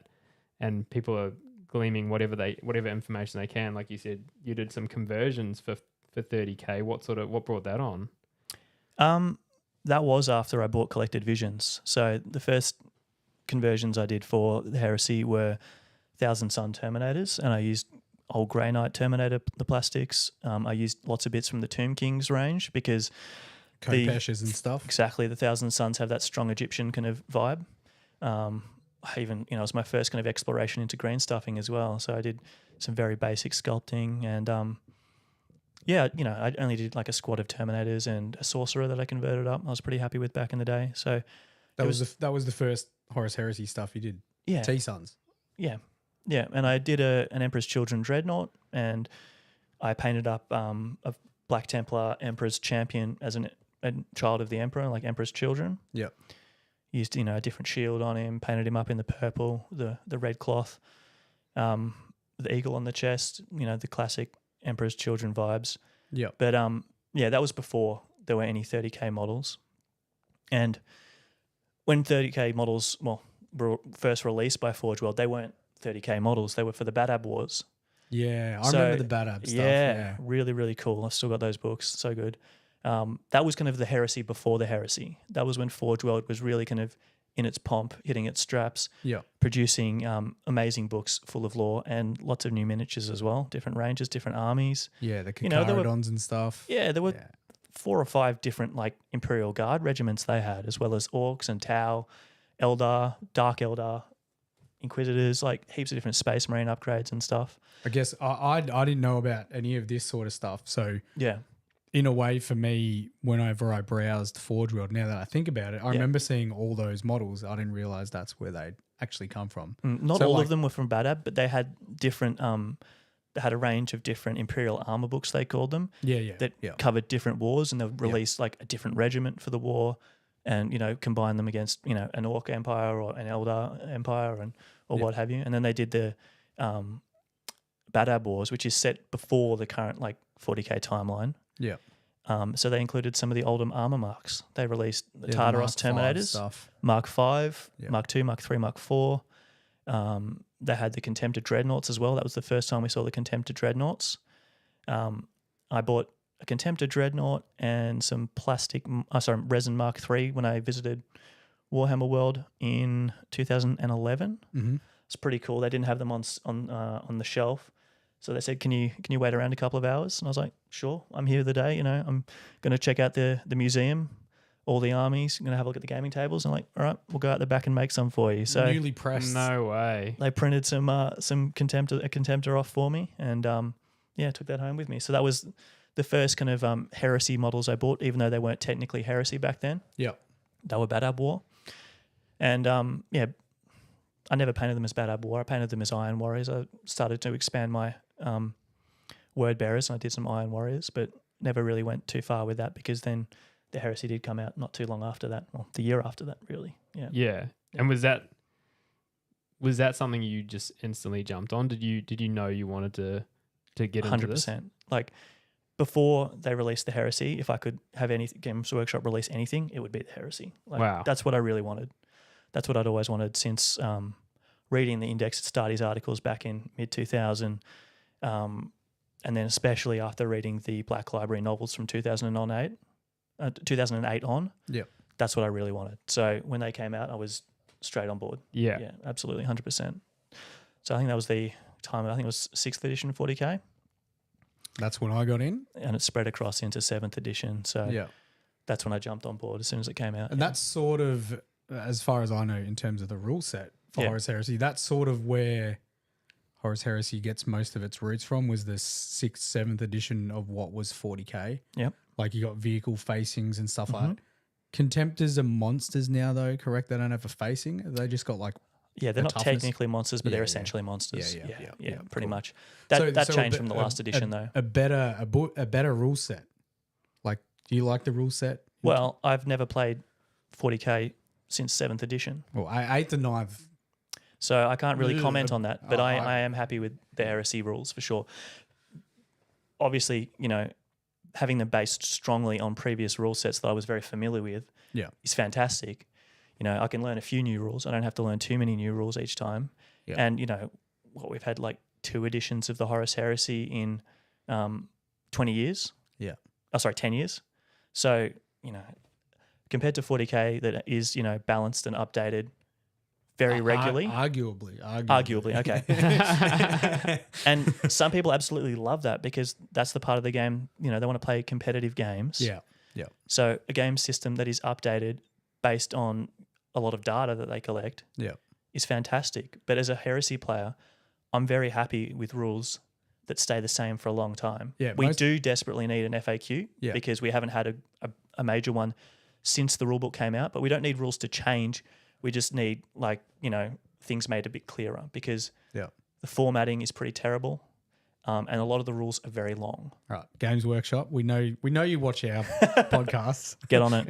and people are gleaming whatever information they can. Like you said, you did some conversions for 30K. What brought that on? That was after I bought Collected Visions. So the first conversions I did for the Heresy were Thousand Sun Terminators, and I used old Grey Knight Terminator, the plastics. I used lots of bits from the Tomb Kings range because Kopeshes and stuff. Exactly. The Thousand Suns have that strong Egyptian kind of vibe. I even, it was my first kind of exploration into green stuffing as well. So I did some very basic sculpting and, I only did like a squad of Terminators and a Sorcerer that I converted up. I was pretty happy with back in the day. So that was the first Horus Heresy stuff you did. Yeah. T-Suns. Yeah. Yeah. And I did an Emperor's Children Dreadnought, and I painted up a Black Templar Emperor's Champion as a child of the Emperor, like Emperor's Children. Yeah. Used, a different shield on him, painted him up in the purple, the red cloth, the eagle on the chest, the classic Emperor's Children vibes. Yeah. But that was before there were any 30K models. And when 30k models, were first released by Forge World, they weren't 30k models. They were for the Bad Ab Wars. Yeah, I remember the Bad Ab stuff. Yeah, really, really cool. I've still got those books. So good. That was kind of the heresy before the heresy. That was when Forge World was really kind of in its pomp, hitting its straps, producing amazing books full of lore and lots of new miniatures as well, different ranges, different armies. Yeah, the Kakarodons and stuff. Yeah, there were 4 or 5 different like Imperial Guard regiments they had, as well as Orcs and Tau, Eldar, Dark Eldar, Inquisitors, like heaps of different Space Marine upgrades and stuff. I guess I didn't know about any of this sort of stuff. So yeah, in a way for me, whenever I browsed Forge World, now that I think about it, I remember seeing all those models. I didn't realize that's where they'd actually come from. Not all of them were from Bad Ab, but they had different they had a range of different Imperial armor books, they called them. That covered different wars, and they'd release like a different regiment for the war and, you know, combine them against, you know, an Orc Empire or an Eldar Empire or what have you. And then they did the Bad Ab Wars, which is set before the current like 40k timeline. Yeah. So they included some of the older armor marks. They released the Tartaros Terminators, stuff. Mark V, Mark II, Mark III, Mark IV. They had the Contemptor Dreadnoughts as well. That was the first time we saw the Contemptor Dreadnoughts. I bought a Contemptor Dreadnought and some resin Mark III when I visited Warhammer World in 2011. Mm-hmm. It's pretty cool. They didn't have them on the shelf. So they said, can you wait around a couple of hours? And I was like, sure, I'm here the day. You know, I'm going to check out the museum, all the armies. I'm going to have a look at the gaming tables. And I'm like, all right, we'll go out the back and make some for you. So newly pressed. No way. They printed some Contemptor off for me, and took that home with me. So that was the first kind of heresy models I bought, even though they weren't technically heresy back then. Yeah, they were Bad Ab War, and I never painted them as Bad Ab War. I painted them as Iron Warriors. I started to expand my word bearers, and I did some Iron Warriors, but never really went too far with that because then the heresy did come out not too long after that. Well, the year after that, really. Yeah. Yeah. And was that something you just instantly jumped on? Did you know you wanted to get into this? 100%. Like before they released the heresy, if I could have any Games Workshop release anything, it would be the heresy. Like, wow. That's what I really wanted. That's what I'd always wanted since reading the Indexed Astartes articles back in mid-2000, and then especially after reading the Black Library novels from 2008 on. Yeah. That's what I really wanted. So when they came out, I was straight on board. Yeah. Yeah, absolutely, 100%. So I think that was the time, I think it was 6th edition 40K. That's when I got in. And it spread across into 7th edition. So that's when I jumped on board as soon as it came out. And that's sort of, as far as I know, in terms of the rule set for Horus Heresy, that's sort of where Horus Heresy gets most of its roots from, was the 6th, 7th edition of what was 40K. Yep. Like you got vehicle facings and stuff like that. Contemptors are monsters now, though, correct? They don't have a facing. They just got like they're not toughness. technically monsters, but they're essentially monsters. Yeah, pretty cool. much. That So changed from the last edition, though. A better rule set. Like, do you like the rule set? Well, I've never played 40K since 7th edition. Well, 8th and 9th. So I can't really comment on that, but I am happy with the heresy rules for sure. Obviously, you know, having them based strongly on previous rule sets that I was very familiar with is fantastic. You know, I can learn a few new rules. I don't have to learn too many new rules each time. Yeah. And, you know, we've had like 2 editions of the Horus Heresy in 20 years. Yeah. 10 years. So, you know, compared to 40K that is, you know, balanced and updated very regularly. Arguably, okay. And some people absolutely love that because that's the part of the game, you know, they want to play competitive games. Yeah. So a game system that is updated based on a lot of data that they collect is fantastic. But as a heresy player, I'm very happy with rules that stay the same for a long time. Yeah, we do desperately need an FAQ because we haven't had a major one since the rulebook came out, but we don't need rules to change. We just need, like, you know, things made a bit clearer because the formatting is pretty terrible, and a lot of the rules are very long. All right, Games Workshop. We know you watch our podcasts. Get on it.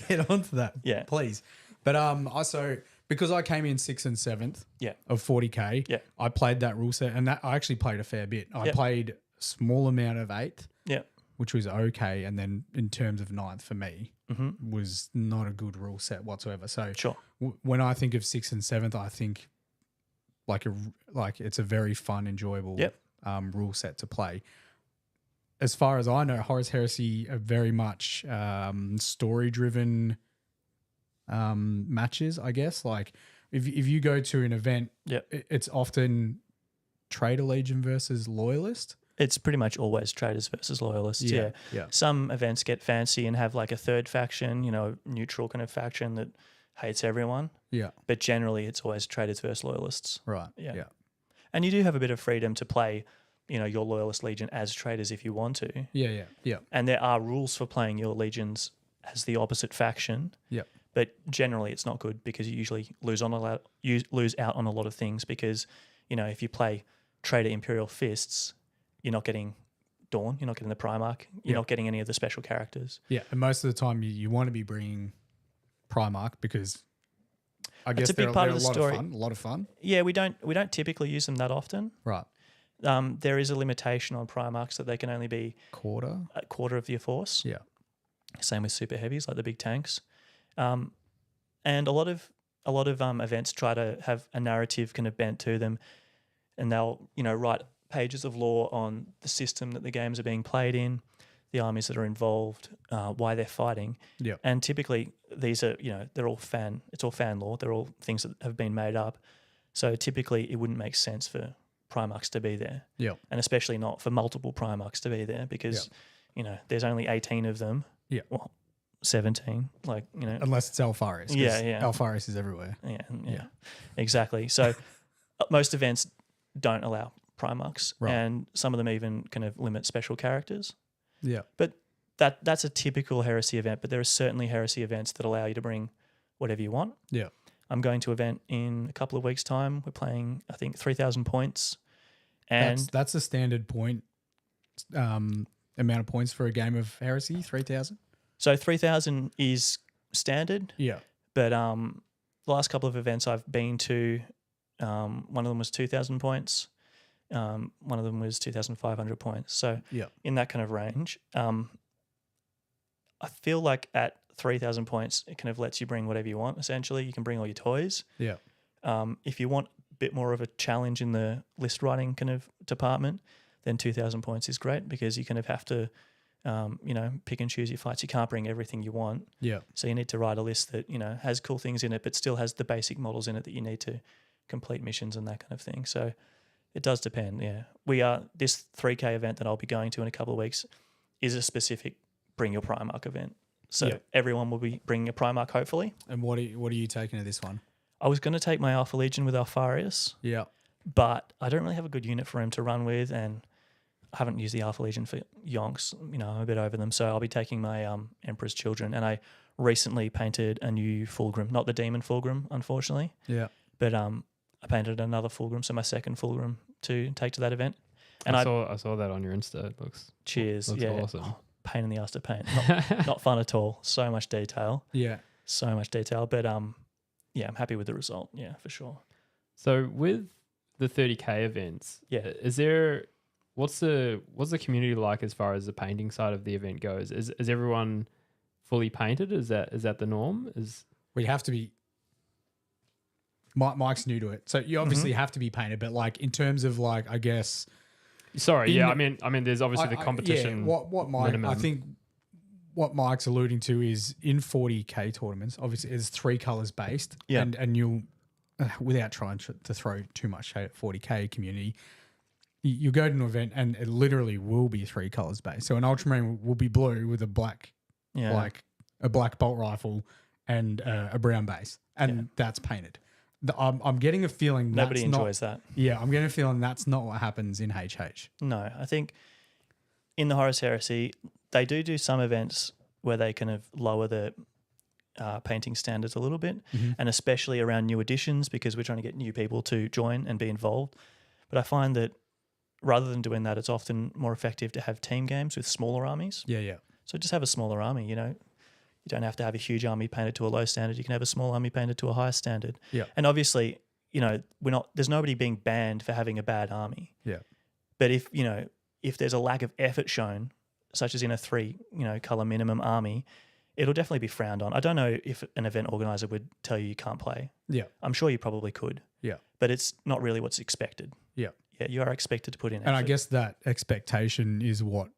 Get onto that. Yeah, please. But also because I came in 6th and 7th of 40K, I played that rule set, and that I actually played a fair bit. I played a small amount of 8th. Yeah. which was okay, and then in terms of ninth for me, Mm-hmm. was not a good rule set whatsoever. So Sure. when I think of 6th and 7th, I think like it's a very fun, enjoyable Yep. rule set to play. As far as I know, Horus Heresy are very much story-driven matches, I guess. Like if you go to an event, Yep. it's often Traitor Legion versus Loyalist. It's pretty much always traders versus loyalists. Yeah. Yeah. Some events get fancy and have like a third faction, neutral kind of faction that hates everyone. Yeah. But generally, it's always traders versus loyalists. Right. Yeah. Yeah. And you do have a bit of freedom to play, your loyalist legion as traders if you want to. Yeah. Yeah. And there are rules for playing your legions as the opposite faction. Yeah. But generally, it's not good because you usually lose out on a lot of things because, if you play Trader Imperial Fists, you're not getting Dawn, you're not getting the Primarch, you're not getting any of the special characters. Yeah. And most of the time, you want to be bringing Primarch because I guess It's a big part of the story. A lot of fun. Yeah, we don't typically use them that often. Right. There is a limitation on Primarchs that they can only be Quarter. a quarter of your force. Yeah. Same with super heavies, like the big tanks. And a lot of events try to have a narrative kind of bent to them, and they'll write pages of lore on the system that the games are being played in, the armies that are involved, why they're fighting. Yeah. And typically these are they're all it's all fan lore. They're all things that have been made up. So typically it wouldn't make sense for Primarchs to be there. Yeah. And especially not for multiple Primarchs to be there because there's only 18 of them. Yeah. Well, 17, Unless it's Alfaris. 'cause Yeah. Alfaris is everywhere. Yeah, exactly. So most events don't allow Primarchs, Right. and some of them even kind of limit special characters. Yeah. But that's a typical Heresy event, but there are certainly Heresy events that allow you to bring whatever you want. Yeah. I'm going to an event in a couple of weeks' time. We're playing, I think, 3,000 points. And That's a standard point amount of points for a game of Heresy, 3,000? so 3,000 is standard, Yeah. but the last couple of events I've been to, one of them was 2,000 points. One of them was 2,500 points. So Yeah. in that kind of range, I feel like at 3,000 points, it kind of lets you bring whatever you want, essentially. You can bring all your toys. Yeah. If you want a bit more of a challenge in the list writing kind of department, then 2,000 points is great because you kind of have to, pick and choose your fights. You can't bring everything you want. Yeah. So you need to write a list that, has cool things in it, but still has the basic models in it that you need to complete missions and that kind of thing. So it does depend, yeah. This 3K event that I'll be going to in a couple of weeks is a specific bring your Primarch event. So everyone will be bringing a Primarch, hopefully. And what are you taking to this one? I was going to take my Alpha Legion with Alfarius, Yeah. but I don't really have a good unit for him to run with, and I haven't used the Alpha Legion for yonks. I'm a bit over them. So I'll be taking my Emperor's Children, and I recently painted a new Fulgrim, not the Demon Fulgrim, unfortunately, Yeah. but I painted another Fulgrim, so my second Fulgrim to take to that event. And I saw that on your Insta. It looks cheers, looks yeah, awesome. Oh, pain in the ass to paint, not fun at all. So much detail, Yeah. but I'm happy with the result. Yeah, for sure. So with the 30K events, is there what's the community like as far as the painting side of the event goes? Is everyone fully painted? Is that the norm? We have to be. Mike's new to it, so you obviously have to be painted. But like in terms of I guess. Sorry, I mean, there's obviously the competition. What Mike, minimum. I think what Mike's alluding to is in 40K tournaments, obviously it's 3 colors based, and you'll, without trying to throw too much shade at 40K community, you go to an event and it literally will be 3 colors based. So an Ultramarine will be blue with a black, like a black bolt rifle and a brown base, and that's painted. I'm getting a feeling nobody enjoys that. Yeah, I'm getting a feeling that's not what happens in HH. No, I think in the Horus Heresy, they do some events where they kind of lower the painting standards a little bit, and especially around new editions because we're trying to get new people to join and be involved. But I find that rather than doing that, it's often more effective to have team games with smaller armies. Yeah. So just have a smaller army, You don't have to have a huge army painted to a low standard. You can have a small army painted to a higher standard. Yeah. And obviously, there's nobody being banned for having a bad army. Yeah. But if there's a lack of effort shown such as in a 3, color minimum army, it'll definitely be frowned on. I don't know if an event organizer would tell you can't play. Yeah. I'm sure you probably could. Yeah. But it's not really what's expected. Yeah. Yeah, you are expected to put in effort. And I guess that expectation is what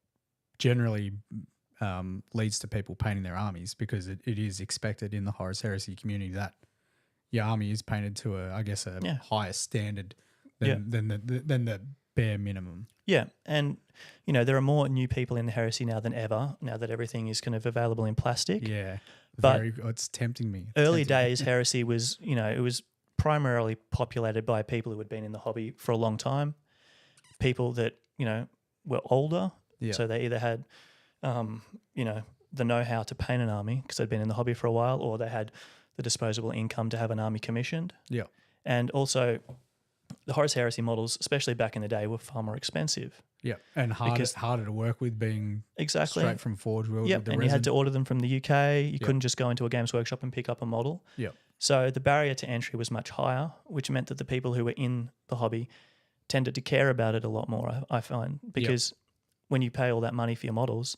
generally leads to people painting their armies, because it is expected in the Horus Heresy community that your army is painted to a higher standard than the bare minimum. Yeah, and there are more new people in the Heresy now than ever, now that everything is kind of available in plastic. Yeah, but it's tempting me. Early days, Heresy was, it was primarily populated by people who had been in the hobby for a long time, people that, were older, so they either had, the know-how to paint an army because they'd been in the hobby for a while, or they had the disposable income to have an army commissioned. Yeah. And also the Horus Heresy models, especially back in the day, were far more expensive. Yeah, and harder to work with, being straight from Forge World. Yep, and you had to order them from the UK. You couldn't just go into a Games Workshop and pick up a model. Yeah. So the barrier to entry was much higher, which meant that the people who were in the hobby tended to care about it a lot more, I find, because when you pay all that money for your models,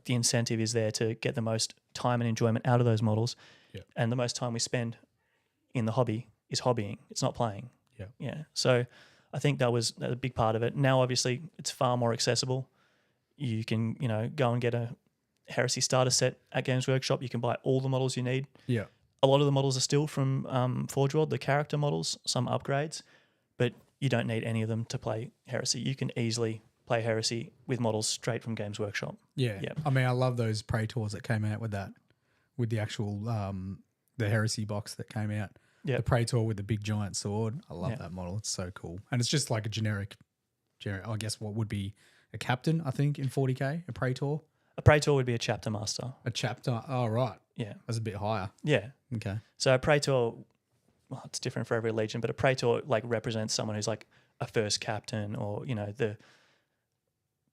the incentive is there to get the most time and enjoyment out of those models. Yeah. And the most time we spend in the hobby is hobbying. It's not playing. Yeah. Yeah. So I think that was a big part of it. Now, obviously, it's far more accessible. You can, go and get a Heresy starter set at Games Workshop. You can buy all the models you need. Yeah. A lot of the models are still from Forge World, the character models, some upgrades, but you don't need any of them to play Heresy. You can easily play Heresy with models straight from Games Workshop. Yeah. I mean, I love those Praetors that came out with that, with the actual the Heresy box that came out. Yeah. The Praetor with the big giant sword. I love that model. It's so cool. And it's just like a generic, I guess what would be a captain, I think, in 40K, a Praetor. A Praetor would be a chapter master. A chapter. Oh, right. Yeah. That's a bit higher. Yeah. Okay. So a Praetor, well, it's different for every legion, but a Praetor represents someone who's like a first captain, or,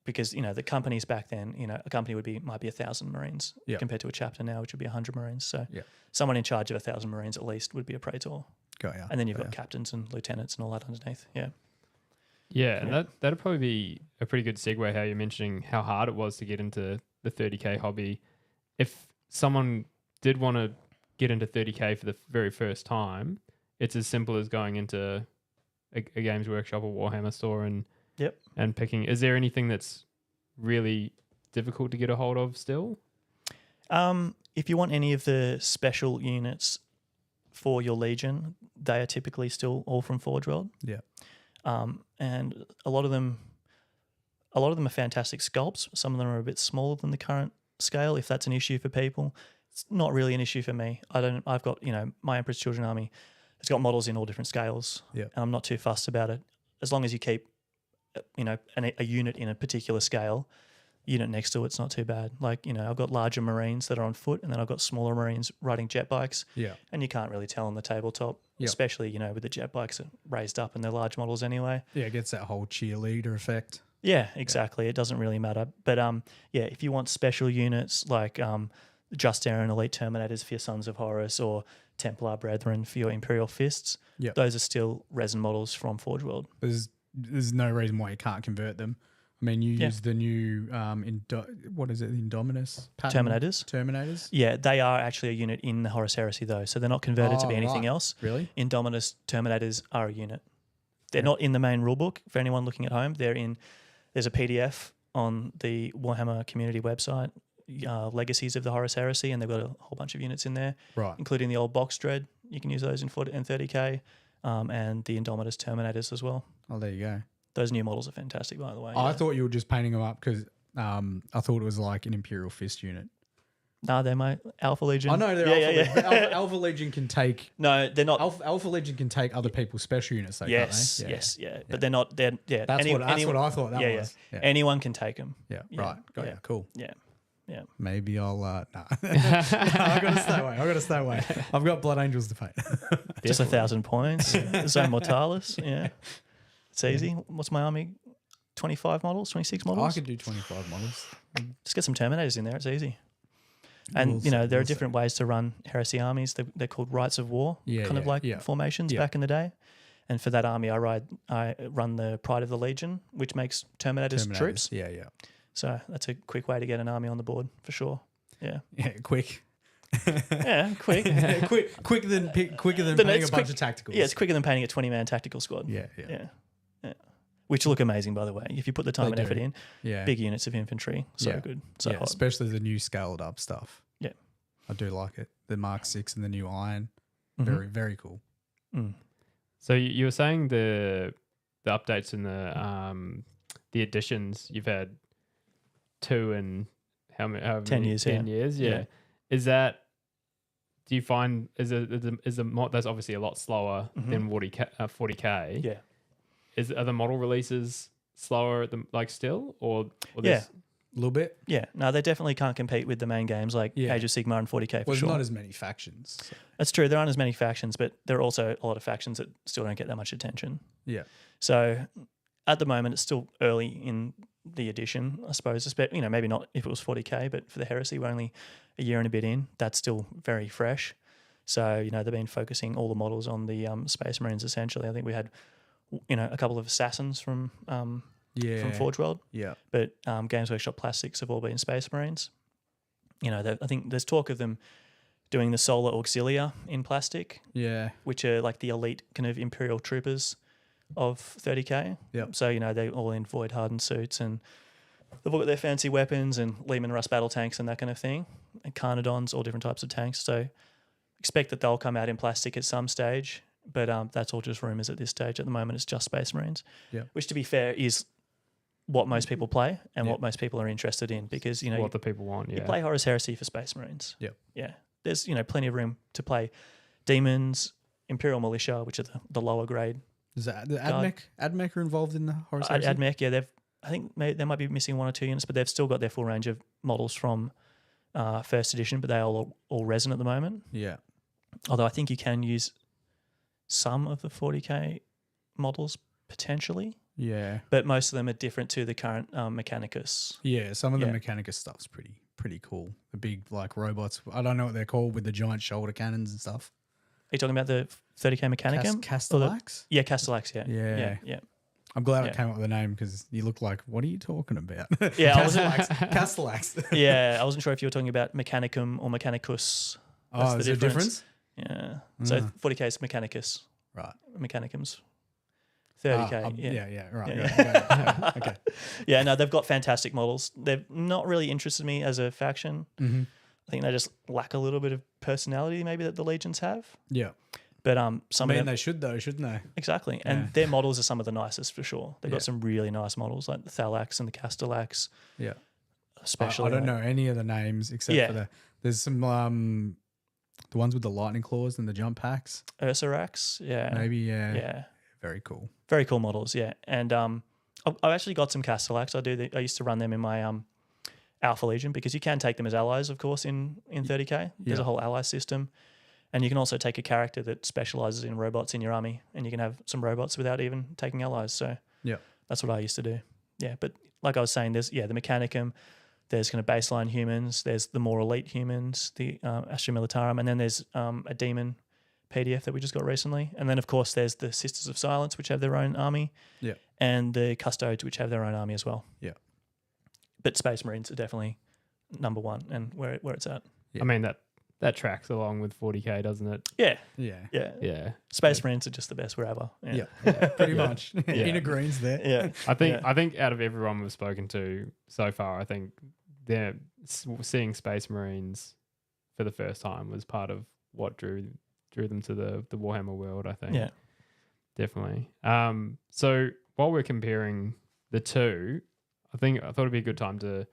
because, the companies back then, a company might be 1,000 Marines compared to a chapter now, which would be 100 Marines. So someone in charge of 1,000 Marines at least would be a Praetor. Got ya. And then you've got captains and lieutenants and all that underneath. Yeah. Yeah, and that'd probably be a pretty good segue, how you're mentioning how hard it was to get into the 30K hobby. If someone did want to get into 30K for the very first time, it's as simple as going into a Games Workshop or Warhammer store and picking. Is there anything that's really difficult to get a hold of still? If you want any of the special units for your legion, they are typically still all from Forge World. Yeah. And a lot of them are fantastic sculpts. Some of them are a bit smaller than the current scale. If that's an issue for people, it's not really an issue for me. I've got, my Emperor's Children army has got models in all different scales. Yeah. And I'm not too fussed about it. As long as you keep, a unit in a particular scale, unit next to it's not too bad. I've got larger Marines that are on foot, and then I've got smaller Marines riding jet bikes. Yeah. And you can't really tell on the tabletop, especially, with the jet bikes raised up and they're large models anyway. Yeah, it gets that whole cheerleader effect. Yeah, exactly. It doesn't really matter. But if you want special units like Just Aaron Elite Terminators for your Sons of Horus, or Templar Brethren for your Imperial Fists, those are still resin models from Forge World. There's no reason why you can't convert them. I mean, you use the new what is it, Indominus pattern? Terminators. Yeah, they are actually a unit in the Horus Heresy though, so they're not converted to be anything else. Really? Indominus Terminators are a unit. They're not in the main rulebook for anyone looking at home. There's a PDF on the Warhammer community website, Legacies of the Horus Heresy, and they've got a whole bunch of units in there, right, including the old Box Dread. You can use those in 40 and 30K, and the Indominus Terminators as well. Oh, there you go. Those new models are fantastic, by the way. I thought you were just painting them up because I thought it was like an Imperial Fist unit. No, they're my Alpha Legion. I know they're Alpha Legion. Alpha Legion can take... No, they're not. Alpha Legion can take other people's special units, though, yes, can't they? Yeah. But they're not... That's what I thought that was. Yeah. Anyone can take them. Yeah, right. Got you. Cool. Yeah. Maybe I'll... No, I got to stay away. I've got Blood Angels to paint. Just 1,000 points. Zone Mortalis. Yeah. It's easy. What's my army? 25 models? 26 models? I could do 25 models. Just get some Terminators in there. It's easy. And, there are different ways to run Heresy armies. They're called Rites of War, formations back in the day. And for that army, I run the Pride of the Legion, which makes Terminators troops. Yeah. So that's a quick way to get an army on the board for sure. Yeah. Yeah, quick. Yeah, quick. quicker than The painting next a bunch quick- of tacticals. Yeah, it's quicker than painting a 20-man tactical squad. Yeah. Yeah. Which look amazing, by the way. If you put the time They and effort do. in, Yeah. big units of infantry, so Yeah. good, so yeah, hot. especially the new scaled up stuff. Yeah. I do like it. The Mark 6 and the new Iron. Mhm. Very, very cool. Mm. So you were saying the updates and the additions you've had 2 and how many 10 years, 10 yeah. years, Yeah. Is that, do you find is the mod that's obviously a lot slower than 40k? Yeah. Are the model releases slower at still or Yeah. there's- A little bit. Yeah, no, they definitely can't compete with the main games like Yeah. Age of Sigmar and 40k for Well, there's sure. not as many factions. So. That's true. There aren't as many factions, but there are also a lot of factions that still don't get that much attention. Yeah. So at the moment, it's still early in the edition, I suppose. Maybe not if it was 40k, but for the Heresy, we're only a year and a bit in. That's still very fresh. So they've been focusing all the models on the Space Marines. Essentially, I think we had a couple of assassins from Forge World. Yeah. But Games Workshop Plastics have all been Space Marines. I think there's talk of them doing the Solar Auxilia in plastic, Yeah. which are like the elite kind of Imperial troopers of 30k. Yep. So, they're all in void hardened suits and they've all got their fancy weapons and Lehman Russ battle tanks and that kind of thing. And Carnodons, all different types of tanks. So expect that they'll come out in plastic at some stage. But that's all just rumours at this stage. At the moment, it's just Space Marines. Yep. Which, to be fair, is what most people play and what most people are interested in because, what the people want, you play Horus Heresy for Space Marines. Yep. Yeah. There's, plenty of room to play Demons, Imperial Militia, which are the lower grade. Is that the AdMech are involved in the Horus Heresy? AdMech, yeah. I think they might be missing 1 or 2 units, but they've still got their full range of models from first edition, but they are all resin at the moment. Yeah. Although I think you can use some of the 40k models potentially. Yeah. But most of them are different to the current Mechanicus. Yeah. Some of the Mechanicus stuff's pretty cool. The big robots. I don't know what they're called with the giant shoulder cannons and stuff. Are you talking about the 30k Mechanicum? Castellax? Yeah, Castellax, yeah. Yeah. I'm glad I came up with the name because you look like, what are you talking about? Yeah, Castellax. Yeah, I wasn't sure if you were talking about Mechanicum or Mechanicus. That's Is there a difference? Yeah. So 40k is Mechanicus. Right. Mechanicum's 30k. Right. Yeah. Okay. Yeah, no, they've got fantastic models. They've not really interested me as a faction. Mm-hmm. I think they just lack a little bit of personality maybe that the Legions have. Yeah. But some of them, they should though, shouldn't they? exactly. And their models are some of the nicest for sure. They've got some really nice models like the Thalax and the Castellax. Yeah. Especially. I don't know any of the names except for there's some the ones with the lightning claws and the jump packs. Ursarax, yeah. Maybe, Yeah. Very cool. Very cool models, yeah. And I've actually got some Castellax. I used to run them in my Alpha Legion because you can take them as allies, of course, in 30k. There's a whole ally system. And you can also take a character that specializes in robots in your army and you can have some robots without even taking allies. So that's what I used to do. Yeah, but like I was saying, there's the Mechanicum, there's kind of baseline humans, there's the more elite humans, the Astra Militarum, and then there's a demon PDF that we just got recently. And then, of course, there's the Sisters of Silence, which have their own army. Yeah. And the Custodes, which have their own army as well. Yeah. But Space Marines are definitely number one and where it's at. Yeah. I mean, that tracks along with 40k, doesn't it? Yeah. Yeah. Yeah. Yeah. Space Marines are just the best wherever. Yeah. Pretty much. Inner greens there. Yeah. I think out of everyone we've spoken to so far, I think they're seeing Space Marines for the first time was part of what drew them to the Warhammer world, I think. Yeah. Definitely. So while we're comparing the two, I thought it'd be a good time to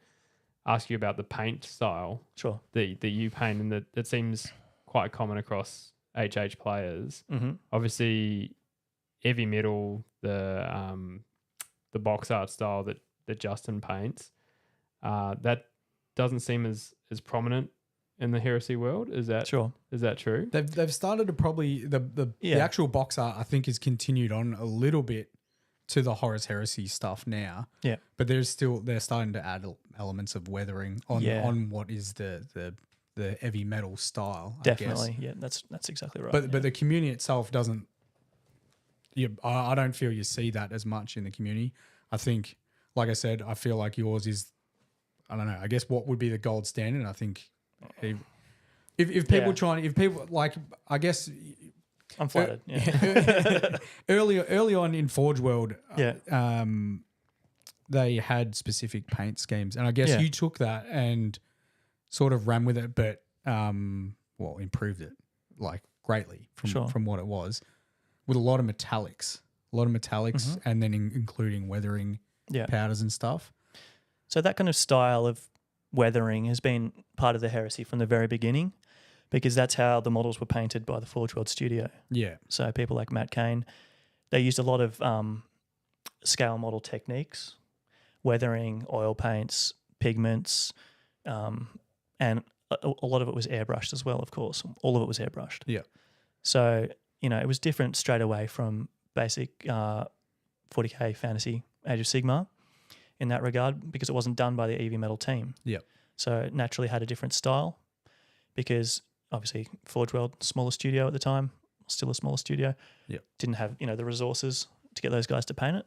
ask you about the paint style. Sure. that you paint, and that seems quite common across HH players. Mm-hmm. Obviously, heavy metal, the box art style that Justin paints, that doesn't seem as prominent in the Heresy world. Is that true? They've started to probably the actual box art I think is continued on a little bit to the Horus Heresy stuff now. Yeah. But they're starting to add elements of weathering on what is the heavy metal style. Definitely. I guess. Yeah, that's exactly right. But the community itself doesn't. I don't feel you see that as much in the community. I think, like I said, I feel like yours is I don't know. I guess what would be the gold standard? I think if people like, I guess I'm flattered. Yeah. early on in Forge World, Yeah. they had specific paint schemes, and I guess Yeah. you took that and sort of ran with it, but improved it like greatly from what it was, with a lot of metallics, and then including weathering powders and stuff. So that kind of style of weathering has been part of the heresy from the very beginning, because that's how the models were painted by the Forge World studio. Yeah. So people like Matt Kane, they used a lot of scale model techniques, weathering, oil paints, pigments, and a lot of it was airbrushed as well, of course. All of it was airbrushed. Yeah. So, it was different straight away from basic 40K fantasy Age of Sigmar in that regard, because it wasn't done by the EV Metal team. Yeah. So it naturally had a different style, because obviously Forge World, smaller studio at the time, still a smaller studio, didn't have, the resources to get those guys to paint it.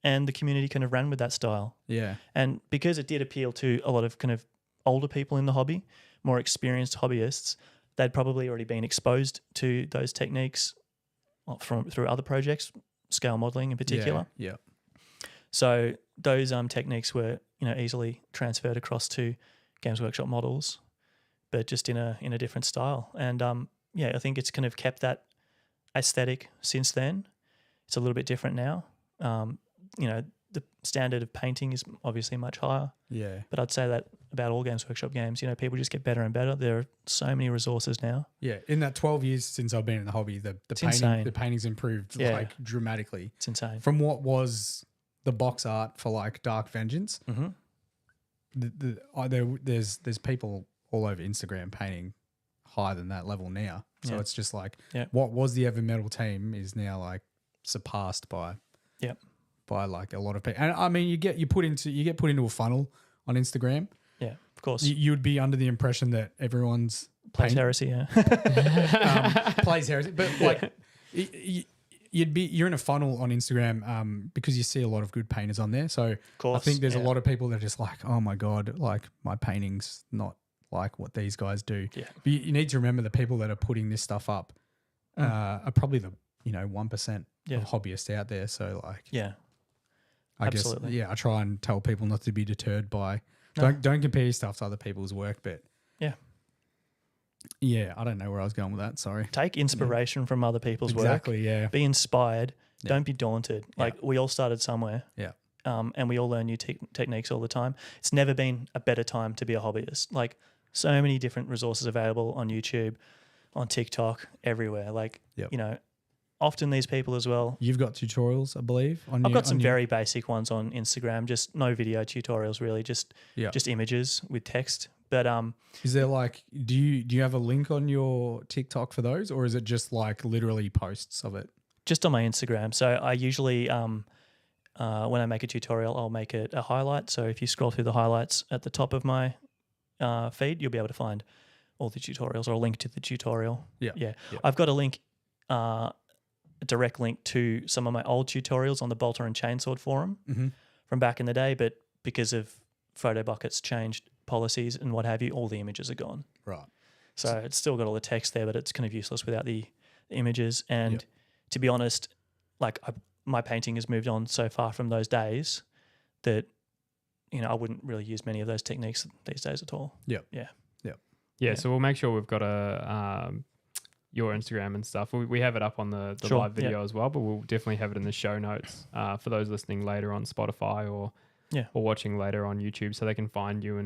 And the community kind of ran with that style. Yeah. And because it did appeal to a lot of kind of older people in the hobby, more experienced hobbyists, they'd probably already been exposed to those techniques through other projects, scale modeling in particular. Yeah. So those techniques were, easily transferred across to Games Workshop models, but just in a different style. And I think it's kind of kept that aesthetic since then. It's a little bit different now. The standard of painting is obviously much higher. Yeah. But I'd say that about all Games Workshop games. People just get better and better. There are so many resources now. Yeah. In that 12 years since I've been in the hobby, the painting's improved like dramatically. It's insane. From what was the box art for like Dark Vengeance, there's people all over Instagram painting higher than that level now. So it's just like what was the Ever Metal team is now like surpassed by like a lot of people. And I mean, you get put into a funnel on Instagram. Yeah, of course. You'd be under the impression that everyone's plays heresy, plays heresy, but like you're in a funnel on Instagram because you see a lot of good painters on there. So of course, I think there's a lot of people that are just like, oh my God, like my painting's not like what these guys do. Yeah. But you need to remember the people that are putting this stuff up are probably the 1% of hobbyists out there. So like I absolutely. guess I try and tell people not to be deterred by don't compare your stuff to other people's work, but I don't know where I was going with that. Sorry. Take inspiration from other people's work. Exactly. Yeah. Be inspired. Don't be daunted. Like we all started somewhere. Yeah. And we all learn new techniques all the time. It's never been a better time to be a hobbyist. Like so many different resources available on YouTube, on TikTok, everywhere. Like often these people as well. You've got tutorials, I believe. I've got some very basic ones on Instagram. Just no video tutorials, really. Just images with text. But is there like do you have a link on your TikTok for those, or is it just like literally posts of it? Just on my Instagram. So I usually when I make a tutorial, I'll make it a highlight. So if you scroll through the highlights at the top of my feed, you'll be able to find all the tutorials or a link to the tutorial. Yeah. I've got a link. A direct link to some of my old tutorials on the Bolter and Chainsword forum from back in the day, but because of PhotoBucket's changed policies and what have you, all the images are gone. Right. So it's still got all the text there, but it's kind of useless without the images. And to be honest, like my painting has moved on so far from those days that I wouldn't really use many of those techniques these days at all. Yeah. So we'll make sure we've got your Instagram and stuff. We have it up on the live video as well, but we'll definitely have it in the show notes for those listening later on Spotify or watching later on YouTube, so they can find you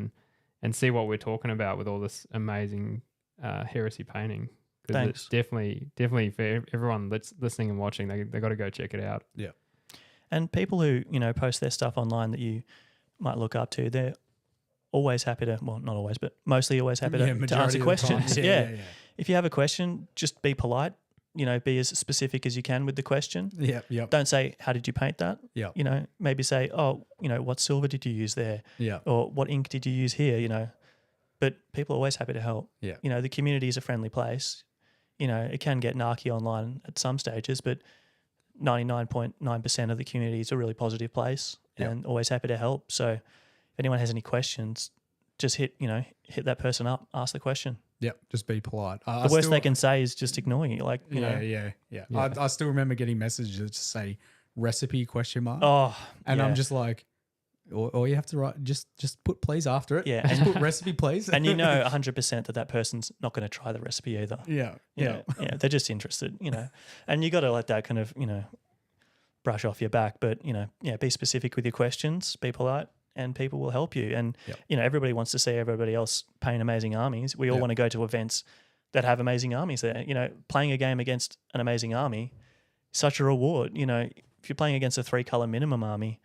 and see what we're talking about with all this amazing heresy painting. Because it's definitely for everyone that's listening and watching, they got to go check it out. Yeah. And people who post their stuff online that you might look up to, they're always happy to, well, not always, but mostly always happy to answer questions. Yeah. If you have a question, just be polite, be as specific as you can with the question. Yeah. Don't say, how did you paint that? Yeah. Maybe say, what silver did you use there? Yeah. Or what ink did you use here? But people are always happy to help. Yeah. The community is a friendly place. It can get narky online at some stages, but 99.9% of the community is a really positive place and always happy to help. So if anyone has any questions, just hit that person up, ask the question. Yep, just be polite. The worst they can say is just ignore you. Like, you know. Yeah. I still remember getting messages that just say recipe ? Oh, and yeah. I'm just like, all you have to write, just put please after it. Yeah. Just put recipe please. And you know 100% that person's not going to try the recipe either. Yeah. Yeah. They're just interested, and you got to let that kind of, brush off your back. But, be specific with your questions, be polite, and people will help you. And, everybody wants to see everybody else paint amazing armies. We all want to go to events that have amazing armies there. Playing a game against an amazing army, such a reward. If you're playing against a 3-color minimum army,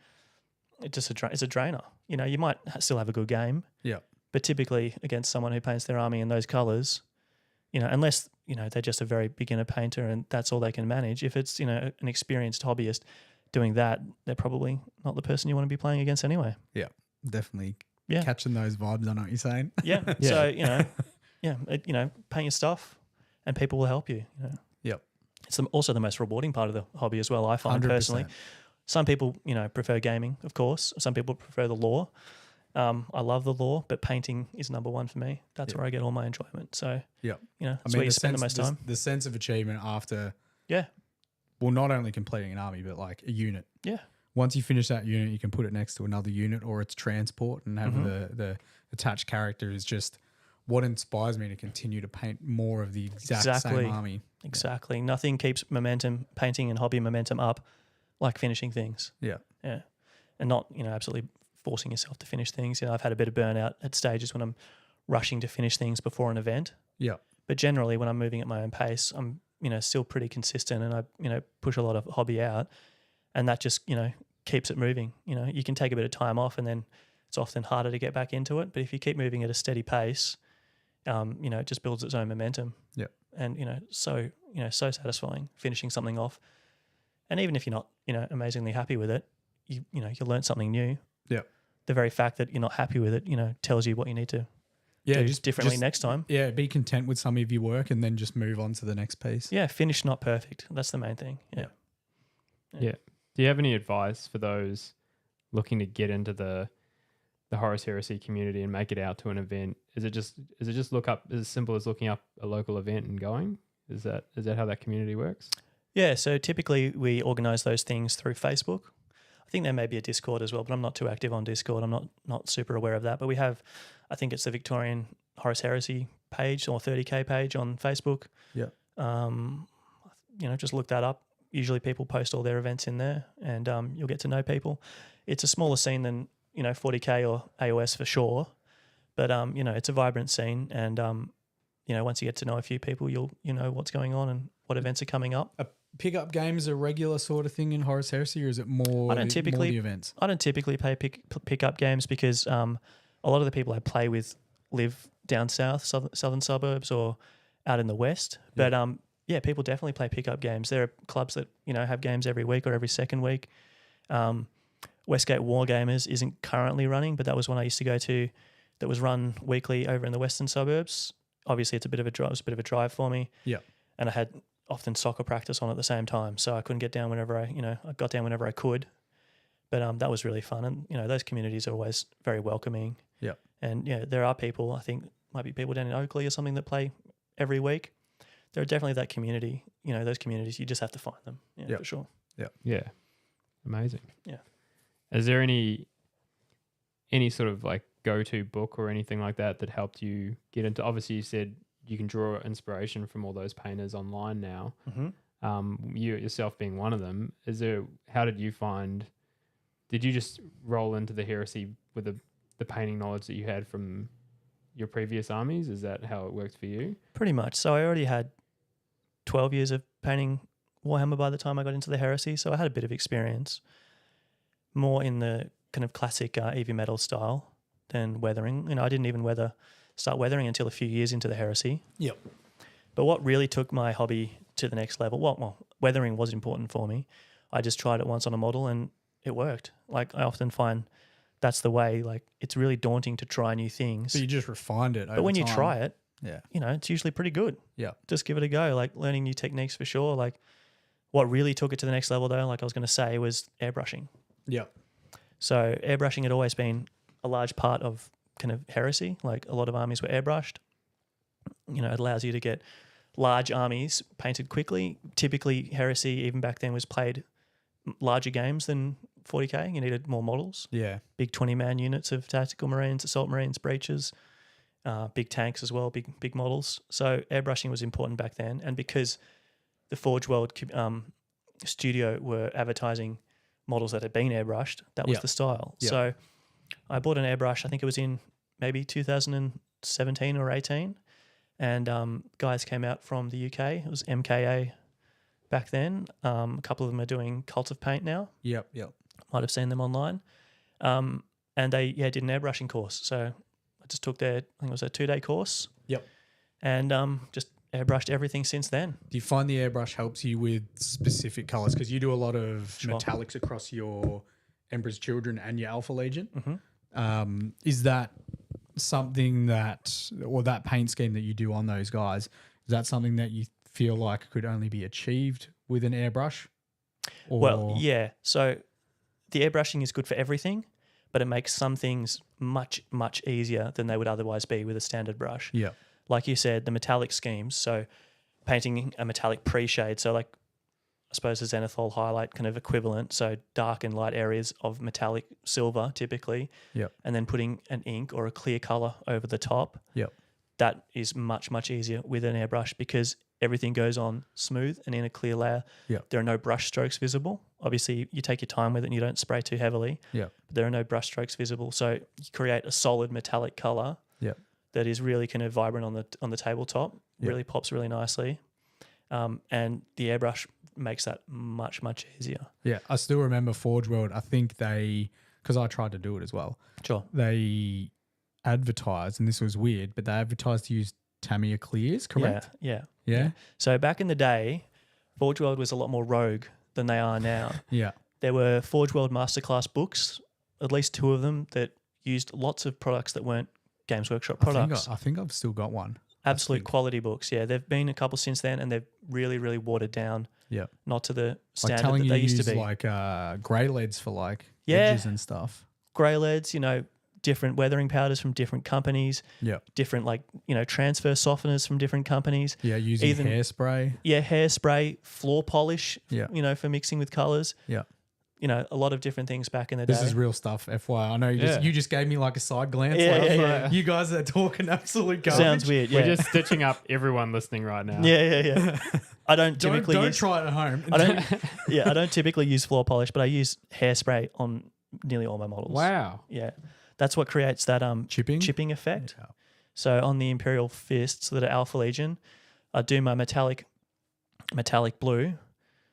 it's a drainer. You might still have a good game. Yeah. But typically against someone who paints their army in those colors, unless, they're just a very beginner painter and that's all they can manage. If it's, an experienced hobbyist doing that, they're probably not the person you want to be playing against anyway. Yeah, definitely. Yeah. Catching those vibes, I know what you're saying. Yeah. So, paint your stuff and people will help you. Yep. It's also the most rewarding part of the hobby as well, I find 100%. personally. Some people, prefer gaming, of course. Some people prefer the lore. I love the lore, but painting is number one for me. That's where I get all my enjoyment. So, that's where you spend the most time. The sense of achievement after, Yeah. well, not only completing an army, but like a unit. Yeah. Once you finish that unit, you can put it next to another unit or its transport and have the attached character is just what inspires me to continue to paint more of the exact same army. Exactly. Nothing keeps painting and hobby momentum up like finishing things. Yeah. Yeah. And not, absolutely forcing yourself to finish things. I've had a bit of burnout at stages when I'm rushing to finish things before an event. Yeah. But generally when I'm moving at my own pace, I'm, still pretty consistent and I, push a lot of hobby out and that just, keeps it moving. You can take a bit of time off and then it's often harder to get back into it. But if you keep moving at a steady pace, it just builds its own momentum. Yeah. And, so satisfying finishing something off. And even if you're not, amazingly happy with it, you learn something new. Yeah. The very fact that you're not happy with it, tells you what you need to do just differently next time. Yeah, be content with some of your work and then just move on to the next piece. Yeah, finish not perfect. That's the main thing. Yeah. Do you have any advice for those looking to get into the Horus Heresy community and make it out to an event? Is it just look up as simple as looking up a local event and going? Is that how that community works? Yeah, so typically we organise those things through Facebook. I think there may be a Discord as well, but I'm not too active on Discord. I'm not super aware of that. But we have, I think it's the Victorian Horus Heresy page or 30K page on Facebook. Yeah. Just look that up. Usually people post all their events in there and you'll get to know people. It's a smaller scene than, 40K or AOS for sure. But, it's a vibrant scene and, once you get to know a few people, you'll know what's going on and what events are coming up. Pickup games a regular sort of thing in Horus Heresy, or is it more the events? I don't typically play pickup games because a lot of the people I play with live down south, southern suburbs, or out in the west. Yeah. But people definitely play pickup games. There are clubs that have games every week or every second week. Westgate Wargamers isn't currently running, but that was one I used to go to. That was run weekly over in the western suburbs. Obviously, it's a bit of a drive. It was a bit of a drive for me. Yeah, and I had often soccer practice on at the same time, so I couldn't get down whenever I got down whenever I could. But that was really fun, and those communities are always very welcoming. Yeah, and there are people, I think might be people down in Oakley or something that play every week. There are definitely that community. Those communities, you just have to find them. Yeah, for sure. Yeah, amazing. Yeah, is there any sort of like go-to book or anything like that helped you get into? Obviously, you said you can draw inspiration from all those painters online now. Mm-hmm. You yourself being one of them. How did you find? Did you just roll into the heresy with the painting knowledge that you had from your previous armies? Is that how it worked for you? Pretty much. So I already had 12 years of painting Warhammer by the time I got into the heresy, so I had a bit of experience, more in the kind of classic EV metal style than weathering. I didn't even start weathering until a few years into the heresy. Yep. But what really took my hobby to the next level, well, weathering was important for me. I just tried it once on a model and it worked. Like I often find that's the way, like it's really daunting to try new things. So you just refined it over But when you time. try it, Yeah. It's usually pretty good. Yeah. Just give it a go, like learning new techniques for sure. Like what really took it to the next level though, like I was going to say, was airbrushing. Yep. So airbrushing had always been a large part of kind of heresy. Like a lot of armies were airbrushed. You know, it allows you to get large armies painted quickly. Typically, heresy even back then was played larger games than 40k. You needed more models. Yeah. Big 20-man units of tactical marines, assault marines, breaches, big tanks as well, big models. So airbrushing was important back then. And because the Forge World studio were advertising models that had been airbrushed, that was the style. Yep. So I bought an airbrush, I think it was in maybe 2017 or 18. And guys came out from the UK. It was MKA back then. A couple of them are doing Cult of Paint now. Yep. Might have seen them online. And they did an airbrushing course. So I just took I think it was a 2-day course. Yep. And just airbrushed everything since then. Do you find the airbrush helps you with specific colors? Because you do a lot of Sure. metallics across your Emperor's Children and your Alpha Legion. Mm-hmm. Is that something or that paint scheme that you do on those guys, is that something that you feel like could only be achieved with an airbrush? Or Well, yeah. So the airbrushing is good for everything, but it makes some things much, much easier than they would otherwise be with a standard brush. Yeah. Like you said, the metallic schemes. So painting a metallic pre-shade. So like, I suppose a zenithal highlight kind of equivalent. So dark and light areas of metallic silver typically. Yep. And then putting an ink or a clear color over the top. Yep. That is much, much easier with an airbrush because everything goes on smooth and in a clear layer. Yep. There are no brush strokes visible. Obviously, you take your time with it and you don't spray too heavily. Yep. But there are no brush strokes visible. So you create a solid metallic color Yep. that is really kind of vibrant on the tabletop. Yep. Really pops really nicely. And the airbrush makes that much, much easier. Yeah. I still remember Forge World. I think because I tried to do it as well. Sure. They advertised, and this was weird, but they advertised to use Tamiya clears, correct? Yeah. So back in the day, Forge World was a lot more rogue than they are now. Yeah. There were Forge World Masterclass books, at least 2 of them, that used lots of products that weren't Games Workshop products. I think I've still got one. Absolute quality books. Yeah, there've been a couple since then, and they've really, really watered down. Yeah. Not to the Like standard telling that you they used use to be. like grey leads for like Yeah. edges and stuff. Grey leads, different weathering powders from different companies. Yeah. Different transfer softeners from different companies. Yeah, using Even- hairspray. Yeah, hairspray, floor polish. Yeah. For mixing with colours. Yeah. A lot of different things back in the This day. is real stuff, FYI. I know you just gave me like a side glance. Yeah, like, yeah. You guys are talking absolute garbage. Sounds weird. Yeah. We're just stitching up everyone listening right now. Yeah. I don't typically Don't use. try it at home. I don't typically use floor polish, but I use hairspray on nearly all my models. Wow. Yeah, that's what creates that chipping effect. Yeah. So on the Imperial fists that are Alpha Legion, I do my metallic blue,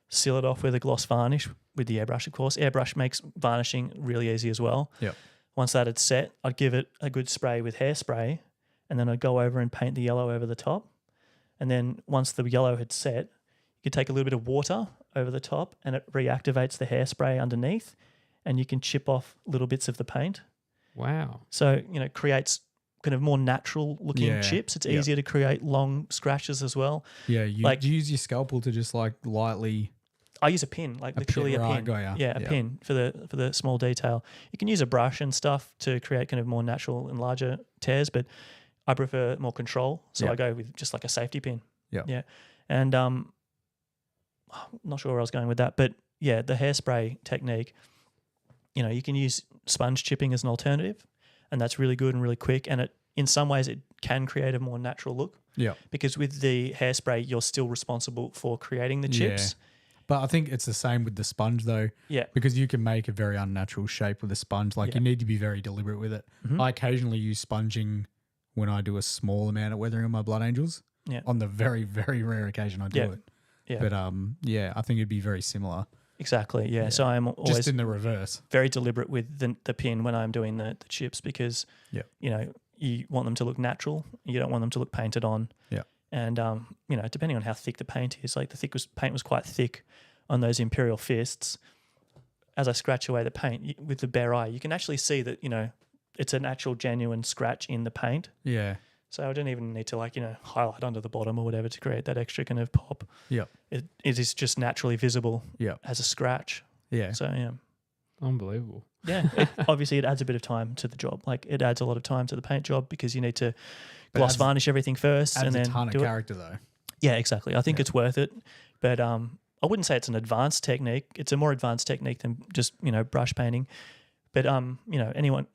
seal it off with a gloss varnish with the airbrush, of course. Airbrush makes varnishing really easy as well. Yep. Once that had set, I'd give it a good spray with hairspray, and then I'd go over and paint the yellow over the top. And then once the yellow had set, you could take a little bit of water over the top, and it reactivates the hairspray underneath, and you can chip off little bits of the paint. Wow. So, creates kind of more natural looking Yeah. chips. It's Yep. easier to create long scratches as well. Yeah, you Like- use your scalpel to just like lightly. I use a pin, like literally a right, pin. got ya. Yeah, a Yeah. pin for the small detail. You can use a brush and stuff to create kind of more natural and larger tears, but I prefer more control. So Yeah. I go with just like a safety pin. Yeah. Yeah. And I'm not sure where I was going with that, but yeah, the hairspray technique, you can use sponge chipping as an alternative, and that's really good and really quick. And in some ways it can create a more natural look Yeah. because with the hairspray, you're still responsible for creating the chips. But I think it's the same with the sponge though. Yeah. Because you can make a very unnatural shape with a sponge. Like Yeah. you need to be very deliberate with it. Mhm. I occasionally use sponging when I do a small amount of weathering on my Blood Angels. Yeah. On the very, very rare occasion I do Yeah. it. Yeah. But I think it'd be very similar. Exactly. Yeah. So I'm always Just in the reverse. very deliberate with the pin when I'm doing the chips because, Yeah. You want them to look natural. You don't want them to look painted on. Yeah. And, depending on how thick the paint is, like paint was quite thick on those Imperial fists. As I scratch away the paint with the bare eye, you can actually see that, it's an actual genuine scratch in the paint. Yeah. So I don't even need to highlight under the bottom or whatever to create that extra kind of pop. Yeah. It is just naturally visible Yeah. as a scratch. Yeah. So, yeah. Unbelievable. Yeah, obviously it adds a bit of time to the job. Like it adds a lot of time to the paint job because you need to gloss varnish everything first Adds and then a ton of do it. character though. Yeah, exactly. I think it's worth it, but I wouldn't say it's an advanced technique. It's a more advanced technique than just brush painting. But anyone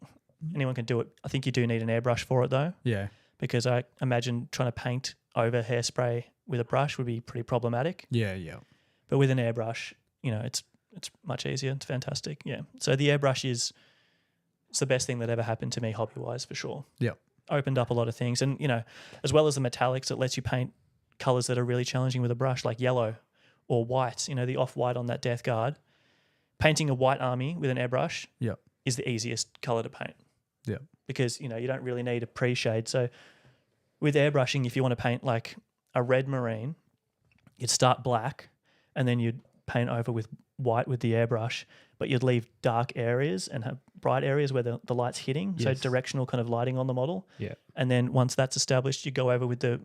can do it. I think you do need an airbrush for it though. Yeah. Because I imagine trying to paint over hairspray with a brush would be pretty problematic. Yeah, yeah. But with an airbrush, it's much easier. It's fantastic. Yeah. So the airbrush it's the best thing that ever happened to me hobby wise for sure. Yep. Opened up a lot of things, and as well as the metallics, it lets you paint colors that are really challenging with a brush, like yellow or white. The off white on that Death Guard. Painting a white army with an airbrush is the easiest color to paint. Yeah. Because you don't really need a pre-shade. So with airbrushing, if you want to paint like a red marine, you'd start black and then you'd paint over with white with the airbrush, but you'd leave dark areas and have bright areas where the light's hitting. Yes. So directional kind of lighting on the model. Yeah. And then once that's established, you go over with the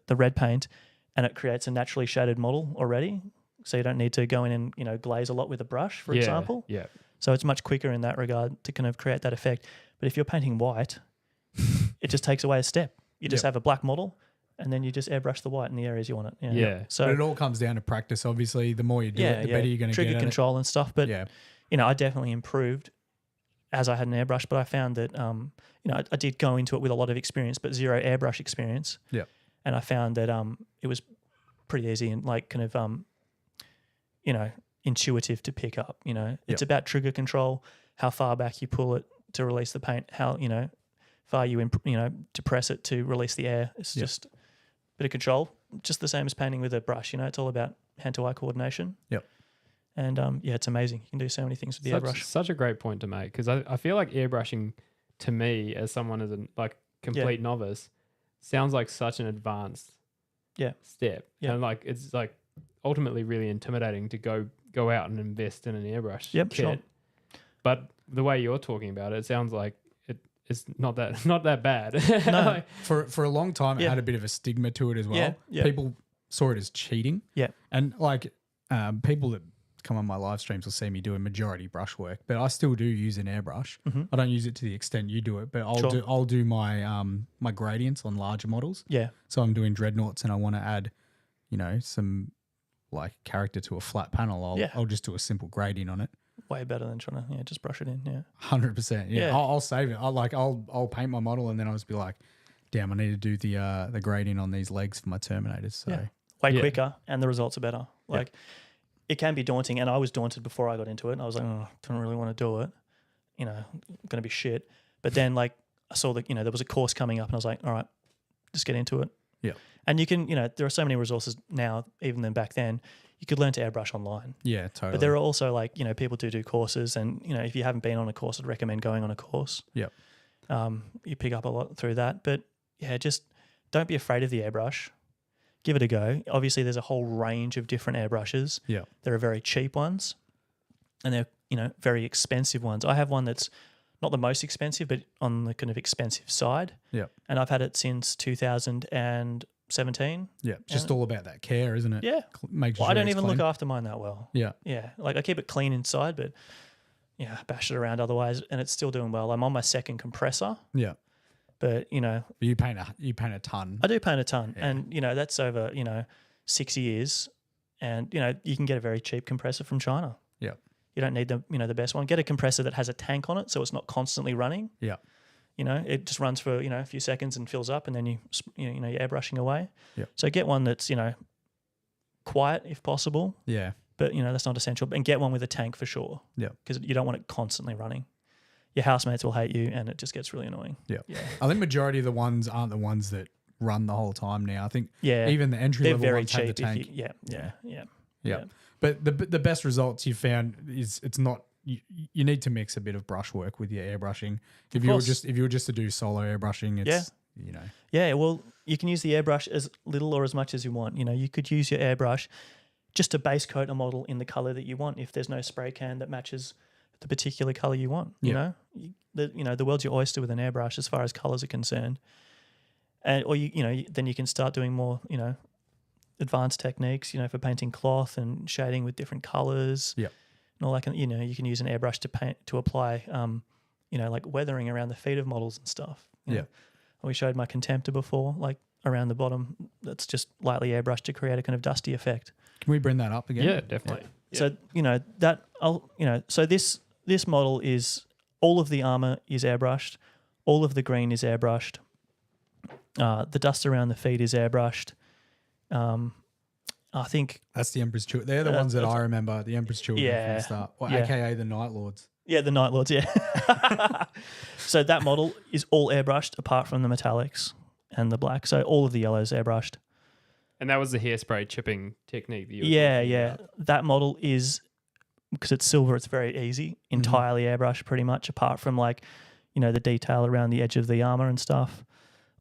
red paint and it creates a naturally shaded model already. So you don't need to go in and, glaze a lot with a brush, for example. Yeah. So it's much quicker in that regard to kind of create that effect. But if you're painting white, it just takes away a step. You just have a black model and then you just airbrush the white in the areas you want it. Yeah. So but it all comes down to practice, obviously. The more you do it, the better you're going to get trigger at control and stuff. But, Yeah. I definitely improved as I had an airbrush. But I found that, I did go into it with a lot of experience, but zero airbrush experience. Yeah. And I found that it was pretty easy and like kind of, intuitive to pick up. It's about trigger control, how far back you pull it to release the paint, how far you depress it to release the air. It's just a bit of control, just the same as painting with a brush. It's all about hand-to-eye coordination. Yep. And it's amazing. You can do so many things with the airbrush. Such a great point to make, because I feel like airbrushing, to me, as someone as a complete novice, sounds like such an advanced step. Yeah. And it's ultimately really intimidating to go out and invest in an airbrush kit. Sure. But the way you're talking about it sounds like it's not that bad. No. For a long time, it had a bit of a stigma to it as well. Yeah. People saw it as cheating. Yeah. And people that come on my live streams will see me do a majority brushwork, but I still do use an airbrush. Mm-hmm. I don't use it to the extent you do it, but I'll do my my gradients on larger models. Yeah. So I'm doing dreadnoughts and I want to add, some character to a flat panel. I'll just do a simple gradient on it. Way better than trying to just brush it in. Yeah. 100%. Yeah. I'll save it. I'll paint my model and then I'll just be like, damn, I need to do the gradient on these legs for my Terminators. So Way quicker and the results are better. It can be daunting, and I was daunted before I got into it. And I was like, I don't really want to do it. Going to be shit. But then I saw that there was a course coming up, and I was like, all right, just get into it. Yeah. And you can there are so many resources now, even than back then. You could learn to airbrush online. Yeah, totally. But there are also people do courses, and if you haven't been on a course, I'd recommend going on a course. Yeah. You pick up a lot through that, but just don't be afraid of the airbrush. Give it a go. Obviously, there's a whole range of different airbrushes. Yeah. There are very cheap ones, and there are very expensive ones. I have one that's not the most expensive, but on the kind of expensive side. Yeah. And I've had it since 2017. Yeah. Just all about that care, isn't it? Yeah. Make sure Well, I don't it's even clean. look after mine that well. Yeah. Yeah. I keep it clean inside, but bash it around otherwise, and it's still doing well. I'm on my second compressor, Yeah. but You paint a ton. I do paint a ton, Yeah. and that's over 6 years, and you can get a very cheap compressor from China. Yeah. You don't need the best one. Get a compressor that has a tank on it, so it's not constantly running. Yeah. It just runs for a few seconds and fills up, and then you're airbrushing away. Yeah. So get one that's quiet if possible, Yeah. but that's not essential. And get one with a tank for sure. Yeah. Because you don't want it constantly running. Your housemates will hate you, and it just gets really annoying. Yeah. Yeah. I think majority of the ones aren't the ones that run the whole time now. I think Yeah. even the entry They're level very ones have the cheap. tank. Yeah. Yeah. But the best results you found is it's not you need to mix a bit of brushwork with your airbrushing. If you were just to do solo airbrushing, it's Yeah, well, you can use the airbrush as little or as much as you want. You could use your airbrush just to base coat a model in the color that you want if there's no spray can that matches the particular color you want. The world's your oyster with an airbrush as far as colors are concerned. And then you can start doing more, advanced techniques, for painting cloth and shading with different colors. Yeah. all that you can use an airbrush to apply, like weathering around the feet of models and stuff. Yeah. We showed my Contemptor before, like around the bottom, that's just lightly airbrushed to create a kind of dusty effect. Can we bring that up again? Yeah, definitely. Yeah. So this model is, all of the armor is airbrushed, all of the green is airbrushed, the dust around the feet is airbrushed. I think that's the Emperor's Children. They're the ones that I remember. The Emperor's Children from the start, aka the Night Lords. Yeah, the Night Lords. Yeah. So that model is all airbrushed apart from the metallics and the black. So all of the yellows airbrushed. And that was the hairspray chipping technique that you were talking about. That model is, because it's silver, it's very easy, entirely airbrushed pretty much, apart from the detail around the edge of the armor and stuff.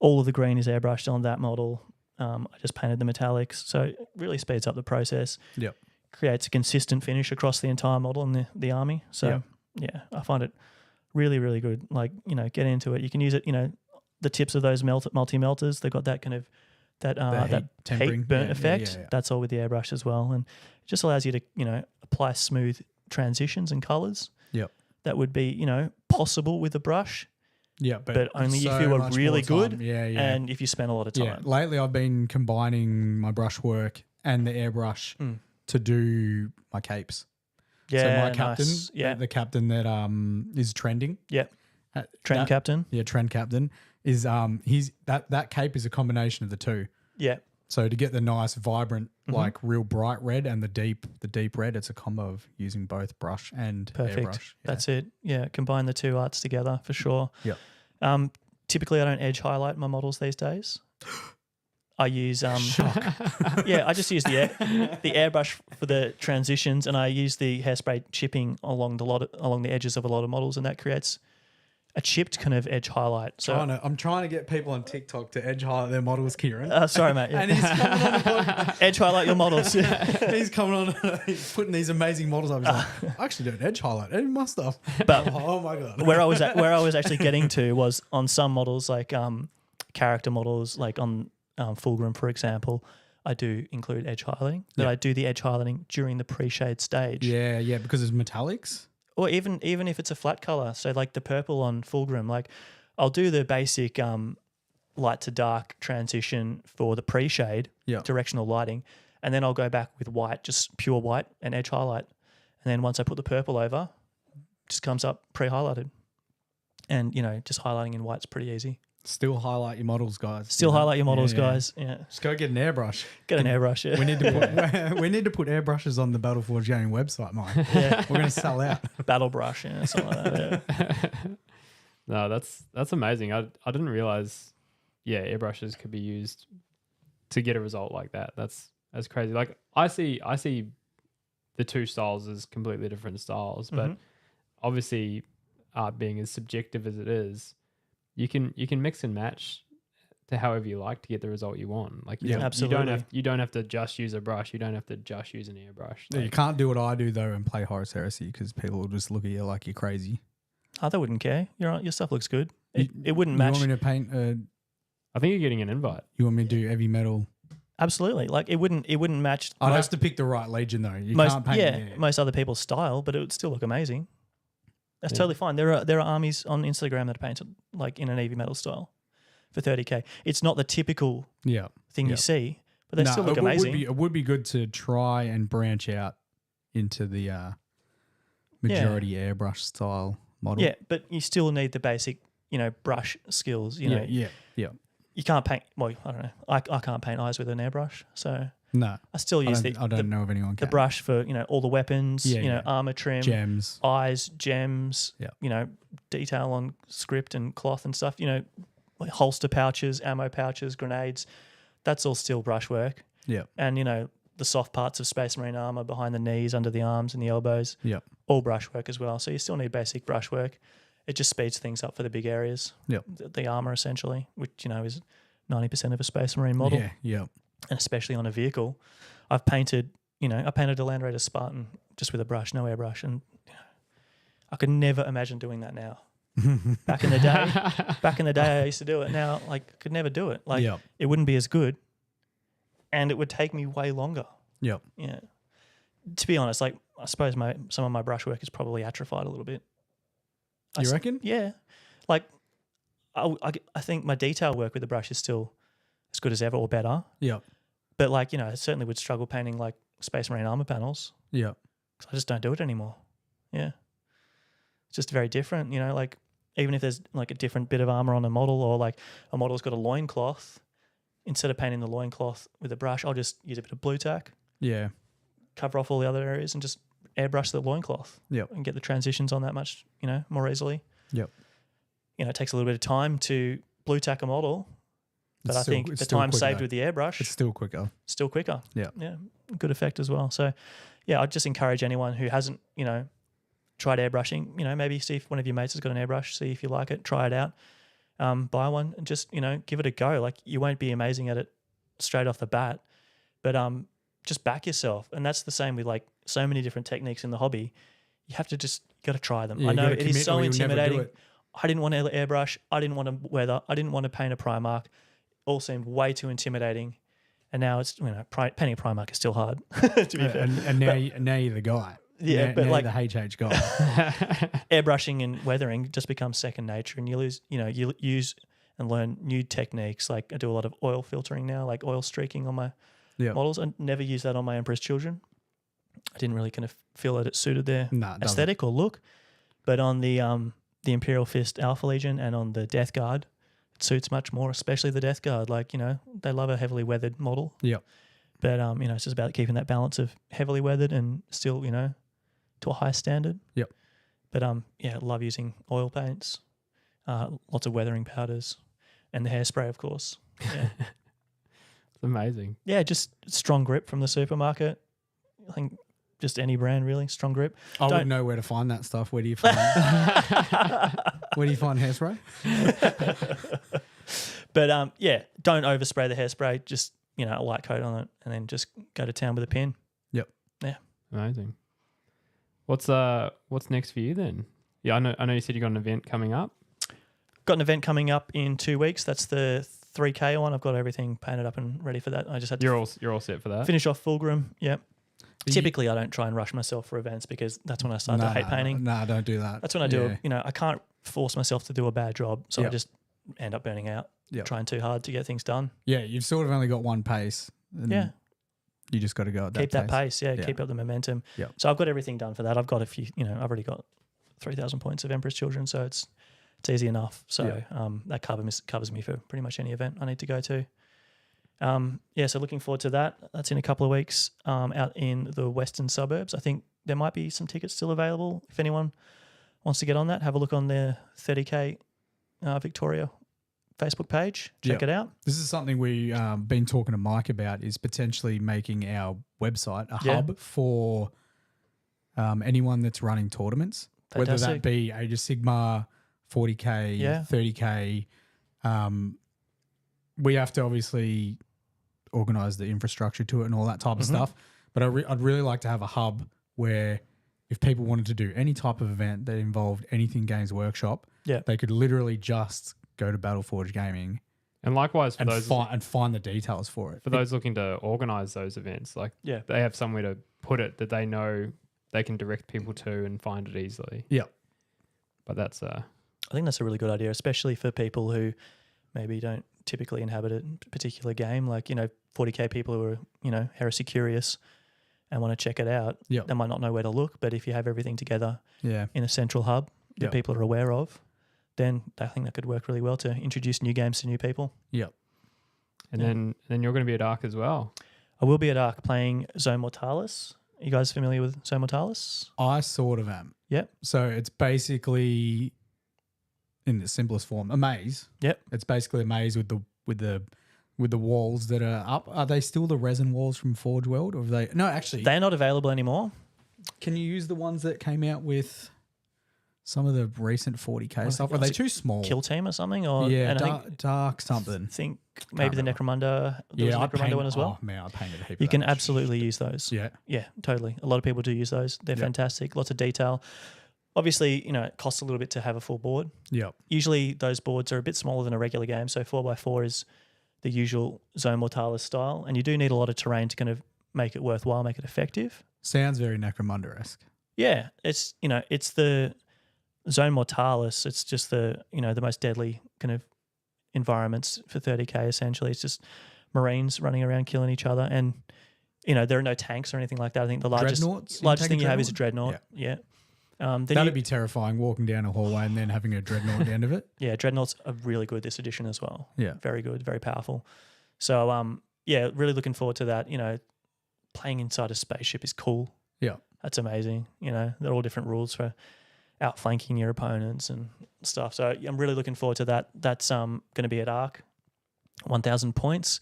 All of the green is airbrushed on that model. I just painted the metallics, so it really speeds up the process. Yep. Creates a consistent finish across the entire model and the army. So I find it really, really good. Get into it. You can use it, the tips of those multi-melters, they've got that kind of that heat burnt effect. Yeah. That's all with the airbrush as well. And it just allows you to, apply smooth transitions and colours. Yep. That would be, possible with a brush. Yeah, but only if you were really good and if you spent a lot of time. Yeah. Lately I've been combining my brush work and the airbrush to do my capes. Yeah, so my captain, nice. the captain that is trending. Yep. Trend captain. Yeah, trend captain is that cape is a combination of the two. Yeah. So to get the nice, vibrant, like real bright red and the deep red, it's a combo of using both brush and perfect. Airbrush. Yeah. That's it. Yeah, combine the two arts together for sure. Yeah. Typically, I don't edge highlight my models these days. I use I just use the airbrush for the transitions, and I use the hairspray chipping along the edges of a lot of models, and that creates a chipped kind of edge highlight. So I'm trying to get people on TikTok to edge highlight their models, Kieran. Sorry, mate. Yeah. And he's coming on the podcast. Edge highlight your models. He's coming on, he's putting these amazing models up. He's like, I actually do an edge highlight in my stuff. But oh my God. Where I was actually getting to was on some models, like character models, like on Fulgrim, for example, I do include edge highlighting. But I do the edge highlighting during the pre-shade stage. Yeah, because it's metallics. Or even if it's a flat color, so like the purple on Fulgrim, like I'll do the basic light to dark transition for the pre-shade, directional lighting, and then I'll go back with white, just pure white and edge highlight. And then once I put the purple over, it just comes up pre-highlighted. And, just highlighting in white's pretty easy. Still highlight your models, guys. Highlight your models, guys. Yeah. Just go get an airbrush. Get an airbrush. Yeah. We need to put airbrushes on the Battleforge Gaming website, Mike. Yeah. We're going to sell out. Battle brush, something like that. Yeah. No, that's amazing. I didn't realize, airbrushes could be used to get a result like that. That's crazy. Like I see the two styles as completely different styles, but obviously, art being as subjective as it is, you can mix and match to however you like to get the result you want. Like absolutely. You don't have to just use a brush. You don't have to just use an airbrush. Like, you can't do what I do though and play Horus Heresy because people will just look at you like you're crazy. Oh, they wouldn't care. Your stuff looks good. It wouldn't match. You want me to paint? I think you're getting an invite. You want me to do heavy metal? Absolutely. Like it wouldn't match. I'd have to pick the right Legion though. You can't paint. Most other people's style, but it would still look amazing. That's totally fine. There are armies on Instagram that are painted like in an heavy metal style for 30K. It's not the typical thing you see, but they still look amazing. It would be good to try and branch out into the majority airbrush style model. Yeah, but you still need the basic, brush skills. You know, you can't paint. Well, I don't know. I can't paint eyes with an airbrush, so. No, I still use I don't know of anyone can. The brush for all the weapons, armor trim, gems, eyes, gems, detail on script and cloth and stuff. Like holster pouches, ammo pouches, grenades. That's all still brush work. Yeah, and the soft parts of Space Marine armor behind the knees, under the arms, and the elbows. Yeah, all brush work as well. So you still need basic brush work. It just speeds things up for the big areas. Yeah, the armor essentially, which is 90% of a Space Marine model. Yeah. And especially on a vehicle, I painted a Land Raider Spartan just with a brush, no airbrush, and I could never imagine doing that now. Back in the day, I used to do it. Now, I could never do it. It wouldn't be as good, and it would take me way longer. Yep. Yeah. To be honest, I suppose some of my brushwork is probably atrophied a little bit. You reckon? Yeah. Like, I think my detail work with the brush is still as good as ever or better. Yeah. But like, I certainly would struggle painting like Space Marine armor panels. Yeah. Because I just don't do it anymore. Yeah. It's just very different, like even if there's like a different bit of armor on a model or like a model's got a loincloth, instead of painting the loincloth with a brush, I'll just use a bit of blue tack. Yeah. Cover off all the other areas and just airbrush the loincloth. Yep. And get the transitions on that much, more easily. Yep. It takes a little bit of time to blue tack a model, but I think the time saved with the airbrush, it's still quicker. Still quicker. Yeah. Yeah. Good effect as well. So, yeah, I'd just encourage anyone who hasn't, tried airbrushing, maybe see if one of your mates has got an airbrush, see if you like it, try it out, buy one and just, give it a go. Like you won't be amazing at it straight off the bat, but just back yourself. And that's the same with like so many different techniques in the hobby. You have to got to try them. Yeah, I know it is so intimidating. I didn't want to airbrush. I didn't want to weather. I didn't want to paint a Primarch. All seemed way too intimidating. And now it's, painting a Primarch is still hard, to be fair. And now you're the guy. Yeah, but now like the HH guy. airbrushing and weathering just becomes second nature, and you use and learn new techniques. Like I do a lot of oil filtering now, like oil streaking on my models. I never use that on my Emperor's Children. I didn't really kind of feel that it suited their aesthetic or look. But on the Imperial Fist Alpha Legion and on the Death Guard, it suits much more, especially the Death Guard. Like, they love a heavily weathered model. Yep. But, it's just about keeping that balance of heavily weathered and still, to a high standard. Yep. But, love using oil paints, lots of weathering powders, and the hairspray, of course. Yeah. It's amazing. Yeah, just strong grip from the supermarket. I think just any brand, really, strong grip. I wouldn't know where to find that stuff. Where do you find hairspray? But don't overspray the hairspray. Just a light coat on it, and then just go to town with a pen. Yep. Yeah. Amazing. What's next for you then? Yeah, I know you said you got an event coming up. Got an event coming up in 2 weeks. That's the 3K one. I've got everything painted up and ready for that. I just had to You're all set for that. finish off Fulgrim. Yep. Typically, I don't try and rush myself for events because that's when I start to hate painting. No, don't do that. That's when I do. I can't force myself to do a bad job, so I just end up burning out, trying too hard to get things done. Yeah, you've sort of only got one pace. And you just got to go at that keep that pace. Yeah, keep up the momentum. Yep. So I've got everything done for that. I've got a few. I've already got 3,000 points of Emperor's Children, so it's easy enough. So that covers me for pretty much any event I need to go to. So looking forward to that. That's in a couple of weeks out in the western suburbs. I think there might be some tickets still available. If anyone wants to get on that, have a look on their 30K Victoria Facebook page. Check it out. This is something we've been talking to Mike about, is potentially making our website a hub for anyone that's running tournaments. Fantastic. Whether that be Age of Sigmar, 40K, 30K. We have to obviously organise the infrastructure to it and all that type of stuff. But I'd really like to have a hub where if people wanted to do any type of event that involved anything Games Workshop, they could literally just go to Battleforge Gaming and likewise for those and find the details for it. For those looking to organise those events, they have somewhere to put it that they know they can direct people to and find it easily. Yeah. But that's I think that's a really good idea, especially for people who maybe don't typically inhabit a particular game, like 40K people who are heresy curious and want to check it out. They might not know where to look, but if you have everything together in a central hub that people are aware of, then I think that could work really well to introduce new games to new people. And then you're going to be at ARC as well. I will be at ARC playing Zone Mortalis. Are you guys familiar with Zone Mortalis? I sort of am. Yep. So it's basically, in the simplest form, a maze. Yep. It's basically a maze with the walls that are up. Are they still the resin walls from Forge World, or are they? No, actually, they're not available anymore. Can you use the ones that came out with some of the recent 40K stuff? Are they too small? Kill Team or something? Or dark something. I think maybe the Necromunda. There was a Necromunda one as well. Oh man, I painted a heap. You can absolutely use those. Yeah, totally. A lot of people do use those. They're fantastic. Lots of detail. Obviously, it costs a little bit to have a full board. Yeah. Usually those boards are a bit smaller than a regular game, so 4x4 is the usual Zone Mortalis style, and you do need a lot of terrain to kind of make it worthwhile, make it effective. Sounds very Necromunda-esque. Yeah, it's it's the Zone Mortalis. It's just the the most deadly kind of environments for 30k. Essentially, it's just Marines running around killing each other, and there are no tanks or anything like that. I think the largest thing you have is a dreadnought. Yeah. That'd be terrifying, walking down a hallway and then having a dreadnought at the end of it. Yeah, dreadnoughts are really good this edition as well. Yeah, very good, very powerful. So really looking forward to that. Playing inside a spaceship is cool. Yeah, that's amazing. They're all different rules for outflanking your opponents and stuff. So I'm really looking forward to that. That's going to be at ARC, 1,000 points.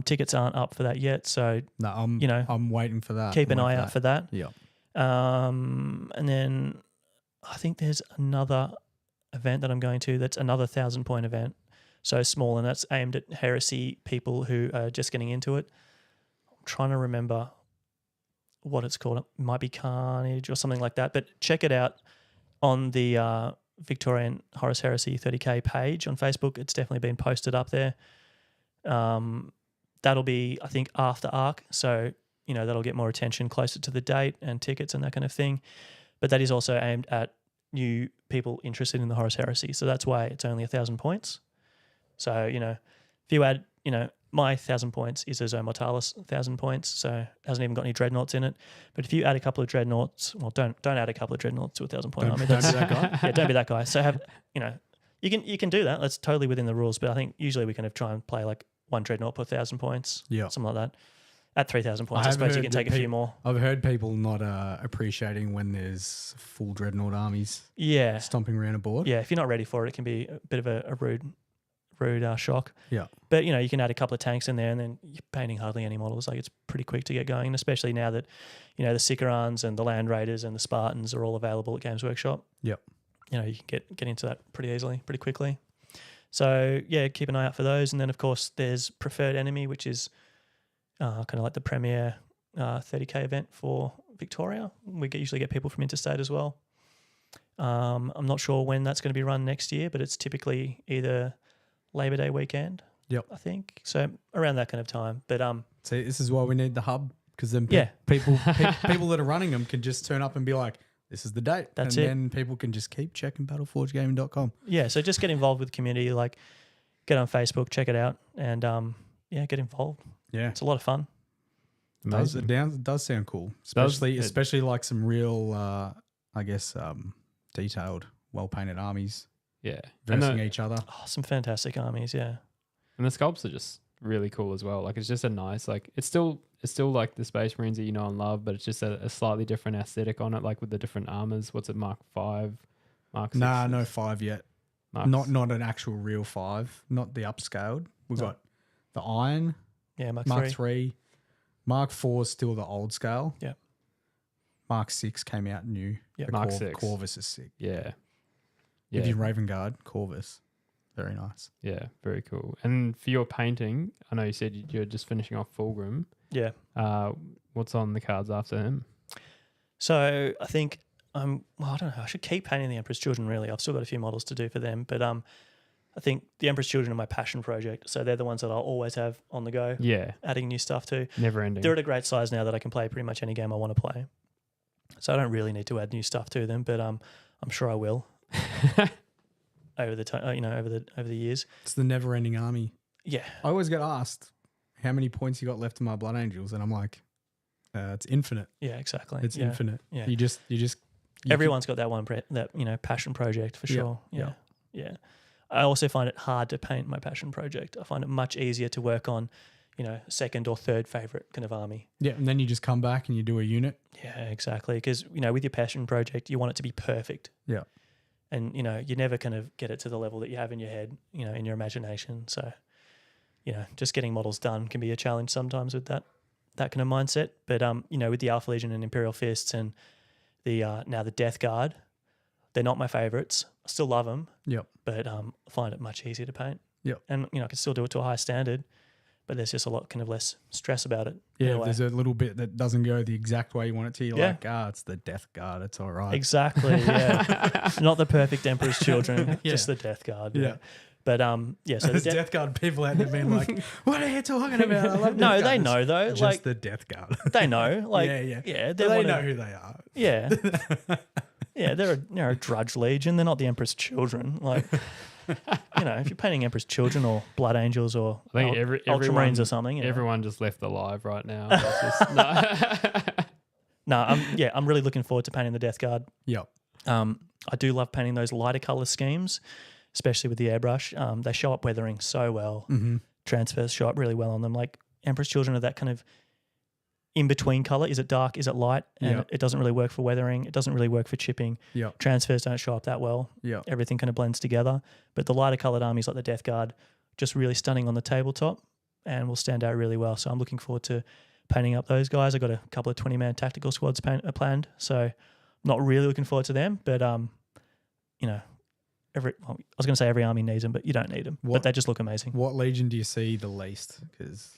Tickets aren't up for that yet, so no, I'm waiting for that. Keep an eye out for that. Yeah. And then I think there's another event that I'm going to. That's another 1,000-point event, so small, and that's aimed at Heresy people who are just getting into it. I'm trying to remember what it's called. It might be Carnage or something like that. But check it out on the Victorian Horus Heresy 30k page on Facebook. It's definitely been posted up there. That'll be, I think, after ARC, so that'll get more attention closer to the date and tickets and that kind of thing. But that is also aimed at new people interested in the Horus Heresy. So that's why it's only 1,000 points. So, if you add, my 1,000 points is a Zone Mortalis 1,000 points. So it hasn't even got any dreadnoughts in it. But if you add a couple of dreadnoughts, well, don't add a couple of dreadnoughts to a 1,000-point army. Don't be that guy. Yeah, don't be that guy. So you can do that. That's totally within the rules. But I think usually we kind of try and play like one dreadnought per 1,000 points. Yeah. Something like that. At 3,000 points, I suppose you can take a few more. I've heard people not appreciating when there's full dreadnought armies stomping around a board. Yeah, if you're not ready for it, it can be a bit of a rude shock. Yeah. But, you can add a couple of tanks in there and then you're painting hardly any models. Like, it's pretty quick to get going, especially now that, the Sicarans and the Land Raiders and the Spartans are all available at Games Workshop. Yep. You can get into that pretty easily, pretty quickly. So, yeah, keep an eye out for those. And then, of course, there's Preferred Enemy, which is kind of like the premier 30k event for Victoria. We usually get people from interstate as well. I'm not sure when that's going to be run next year, but it's typically either Labor Day weekend. Yep. I think so, around that kind of time. But see, this is why we need the hub, because then people that are running them can just turn up and be like, this is the date. That's it. And then people can just keep checking battleforgegaming.com. Yeah, so just get involved with the community, like get on Facebook, check it out, and get involved. Yeah. It's a lot of fun. It does sound cool. Especially like some real detailed, well painted armies. Yeah. Versing each other. Oh, some fantastic armies, yeah. And the sculpts are just really cool as well. Like, it's just a nice, like, it's still like the Space Marines that you know and love, but it's just a slightly different aesthetic on it, like with the different armors. What's it, Mark 5? Mark 6? Nah, no 5 yet. Not an actual real 5, not the upscaled. We've got the Iron. Yeah, Mark 3. Mark 4 is still the old scale. Yeah. Mark 6 came out new. Yeah. Mark 6. Corvus is sick. Yeah. If you Raven Guard, Corvus. Very nice. Yeah, very cool. And for your painting, I know you said you're just finishing off Fulgrim. Yeah. What's on the cards after him? So I think I don't know. I should keep painting the Emperor's Children, really. I've still got a few models to do for them. But I think the Emperor's Children are my passion project. So they're the ones that I'll always have on the go. Yeah. Adding new stuff to. Never ending. They're at a great size now that I can play pretty much any game I want to play. So I don't really need to add new stuff to them, but I'm sure I will. over the years. It's the never-ending army. Yeah. I always get asked how many points you got left in my Blood Angels, and I'm like, it's infinite. Yeah, exactly. It's infinite. Yeah. You just everyone's got that one passion project for sure. Yeah. I also find it hard to paint my passion project. I find it much easier to work on, second or third favorite kind of army. Yeah, and then you just come back and you do a unit. Yeah, exactly. Because with your passion project, you want it to be perfect. Yeah. And, you never kind of get it to the level that you have in your head, in your imagination. So, just getting models done can be a challenge sometimes with that kind of mindset. But, with the Alpha Legion and Imperial Fists and the now the Death Guard, they're not my favorites. I still love them. Yep. But I find it much easier to paint. Yep. And, I can still do it to a high standard, but there's just a lot kind of less stress about it. Yeah, there's a little bit that doesn't go the exact way you want it to. You're like, it's the Death Guard. It's all right. Exactly, yeah. Not the perfect Emperor's Children, just the Death Guard. Yeah. But yeah, so There's Death Guard people out there being like, "What are you talking about?" I love no, Death they Guard." know though. Just like the Death Guard. they know. Like yeah. they They know who they are. Yeah, yeah. They're a drudge legion. They're not the Emperor's children. Like if you're painting Emperor's children or Blood Angels or I think Ultramarines or something, everyone just left alive right now. It's just, no. I'm really looking forward to painting the Death Guard. Yep. I do love painting those lighter color schemes, especially with the airbrush. They show up weathering so well. Mm-hmm. Transfers show up really well on them. Like Emperor's Children are that kind of in between color. Is it dark? Is it light? And it doesn't really work for weathering. It doesn't really work for chipping. Yep. Transfers don't show up that well. Yep. Everything kind of blends together. But the lighter colored armies like the Death Guard, just really stunning on the tabletop and will stand out really well. So I'm looking forward to painting up those guys. I've got a couple of 20-man tactical squads planned. So I'm not really looking forward to them. But, I was going to say every army needs them, but you don't need them. But they just look amazing. What legion do you see the least? Because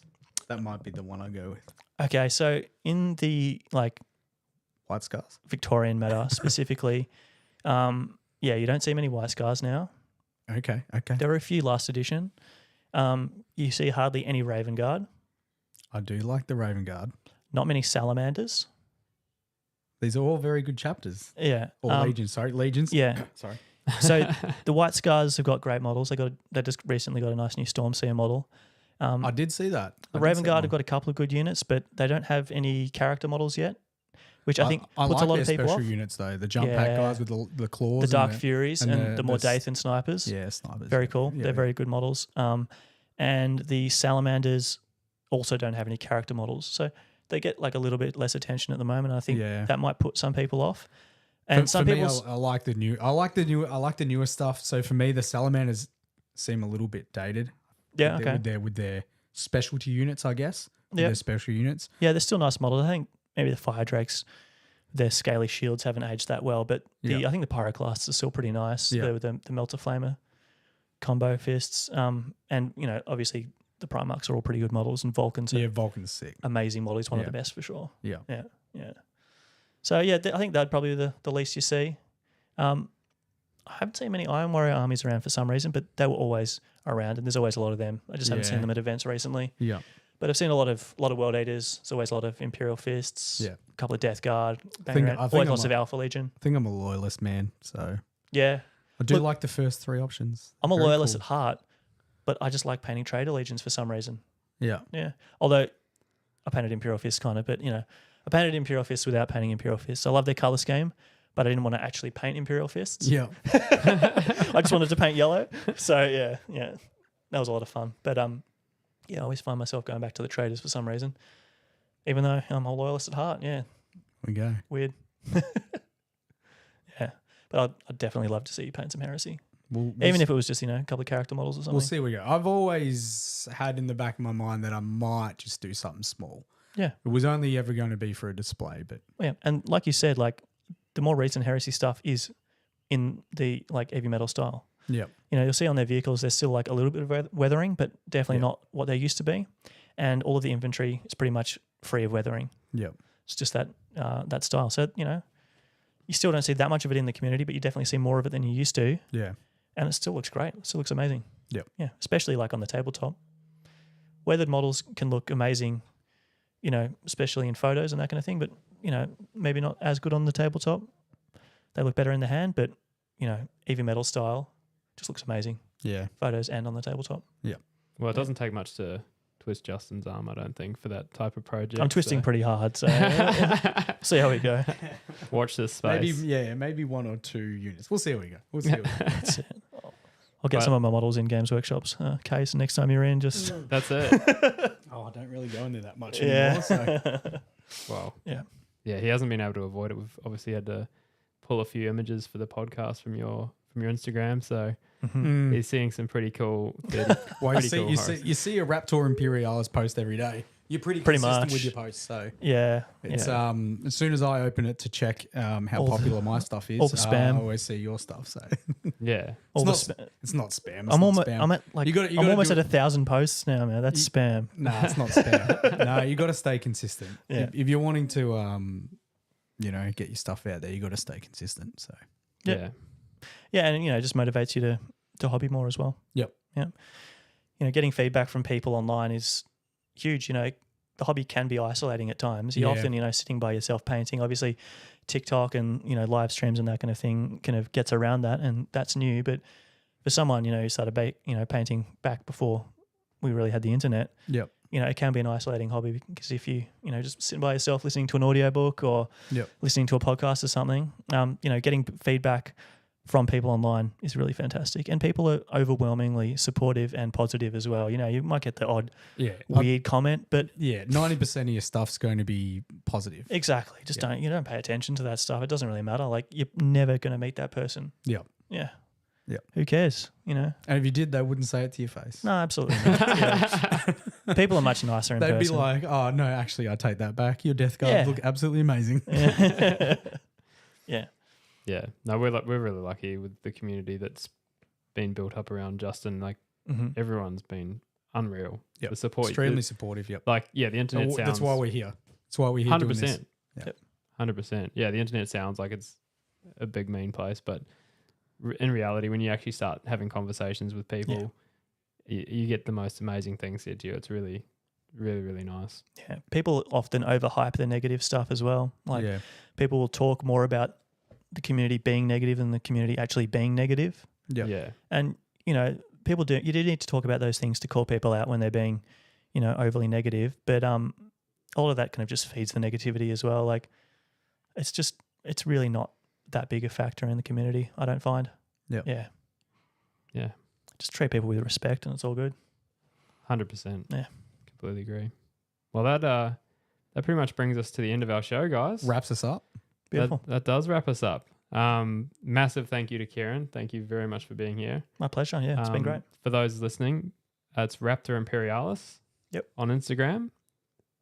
that might be the one I go with. Okay, so in the White Scars? Victorian meta specifically, you don't see many White Scars now. Okay. There were a few last edition. You see hardly any Raven Guard. I do like the Raven Guard. Not many Salamanders. These are all very good chapters. Yeah. Or legions. Sorry, legions. Yeah. Sorry. So the White Scars have got great models. They just recently got a nice new Stormseer model. I did see that. The Raven Guard have got a couple of good units, but they don't have any character models yet, which I think puts like a lot of people special off. units though. The jump pack guys with the claws, the Dark Furies, and the Mordathan snipers. Yeah, snipers. Very cool. Yeah. They're very good models. And the Salamanders also don't have any character models, so they get a little bit less attention at the moment. I think that might put some people off. And some people, I like the newer stuff. So for me, the Salamanders seem a little bit dated. Yeah, okay. With their specialty units, I guess. Yeah, their special units. Yeah, they're still nice models. I think maybe the Fire Drakes, their scaly shields haven't aged that well, but I think the Pyroclasts are still pretty nice. Yeah. With the Melter Flamer combo fists, and obviously the Primarchs are all pretty good models, and Vulcans. Vulcan's sick. Amazing model. He's one of the best for sure. Yeah. So I think that'd probably be the least you see. I haven't seen many Iron Warrior armies around for some reason, but they were always around, and there's always a lot of them. I just haven't seen them at events recently. Yeah. But I've seen a lot of World Eaters. There's always a lot of Imperial Fists. Yeah. A couple of Death Guard. I think lots of Alpha Legion. I think I'm a loyalist, man. So yeah, I do like the first three options. I'm a loyalist at heart, but I just like painting Trader Legions for some reason. Yeah. Yeah. Although I painted Imperial Fists kind of, but I painted Imperial Fists without painting Imperial Fists. I love their color scheme, but I didn't want to actually paint Imperial Fists. Yeah. I just wanted to paint yellow. So yeah, that was a lot of fun. But I always find myself going back to the traders for some reason, even though I'm a loyalist at heart. Yeah. We go. Weird. Yeah. But I'd definitely love to see you paint some Heresy. Even if it was just, a couple of character models or something. We'll see where we go. I've always had in the back of my mind that I might just do something small. Yeah. It was only ever going to be for a display, but... Yeah, and like you said, the more recent Heresy stuff is in the, heavy metal style. Yeah. You'll see on their vehicles, there's still, a little bit of weathering, but definitely not what they used to be. And all of the infantry is pretty much free of weathering. Yeah. It's just that style. So, you still don't see that much of it in the community, but you definitely see more of it than you used to. Yeah. And it still looks great. It still looks amazing. Yep. Yeah, especially on the tabletop. Weathered models can look amazing, especially in photos and that kind of thing, but, maybe not as good on the tabletop. They look better in the hand, but, heavy metal style just looks amazing. Yeah. Photos and on the tabletop. Yeah. Well, it doesn't take much to twist Justin's arm, I don't think, for that type of project. I'm twisting pretty hard, so see how we go. Watch this space. Maybe one or two units. We'll see how we go. That's it. I'll get some of my models in Games Workshop's case next time you're in. Just that's it. I don't really go into that much anymore. So. Well, yeah. He hasn't been able to avoid it. We've obviously had to pull a few images for the podcast from your Instagram, so he's seeing some pretty cool. Well, you see a Raptor/Imperialis post every day. You're pretty consistent much with your posts, so yeah. It's as soon as I open it to check how popular my stuff is, all the spam. I always see your stuff. So yeah, it's not spam. I'm almost at 1,000 posts now, man. That's spam. Nah, it's not spam. No, you got to stay consistent. Yeah. If you're wanting to, get your stuff out there, you got to stay consistent. So yeah, and just motivates you to hobby more as well. Yep. Yeah. Getting feedback from people online is huge. The hobby can be isolating at times. You're often, sitting by yourself painting. Obviously, TikTok and, live streams and that kind of thing kind of gets around that, and that's new. But for someone, who started, painting back before we really had the internet, Yep. it can be an isolating hobby because if you, just sitting by yourself listening to an audiobook or listening to a podcast or something, getting feedback from people online is really fantastic. And people are overwhelmingly supportive and positive as well. You might get the odd weird comment, but 90% of your stuff's going to be positive. exactly. Just don't pay attention to that stuff. It doesn't really matter. Like, you're never going to meet that person. Yeah. Yeah. Yeah. Who cares? And if you did, they wouldn't say it to your face. No, absolutely not. People are much nicer in They'd person. be like, "Oh no, actually, I take that back. Your death guards look absolutely amazing." Yeah. Yeah. Yeah. No, we're really lucky with the community that's been built up around Justin. Like, everyone's been unreal. Yep. The support. Extremely supportive, yep. Like, the internet sounds... That's why we're here. That's why we're here 100%. doing this. Yep. 100%. Yeah, the internet sounds like it's a big, mean place, but in reality, when you actually start having conversations with people, you get the most amazing things said to you. It's really, really, really nice. Yeah. People often overhype the negative stuff as well. Like, people will talk more about the community being negative than the community actually being negative. Yeah. And, you do need to talk about those things to call people out when they're being, overly negative. But all of that kind of just feeds the negativity as well. Like, it's really not that big a factor in the community, I don't find. Yep. Yeah. Yeah. Just treat people with respect and it's all good. 100%. Yeah. Completely agree. Well, that pretty much brings us to the end of our show, guys. Wraps us up. Beautiful. That does wrap us up. Massive thank you to Kieran. Thank you very much for being here. My pleasure. Yeah, it's been great. For those listening, it's RaptorImperialis on Instagram.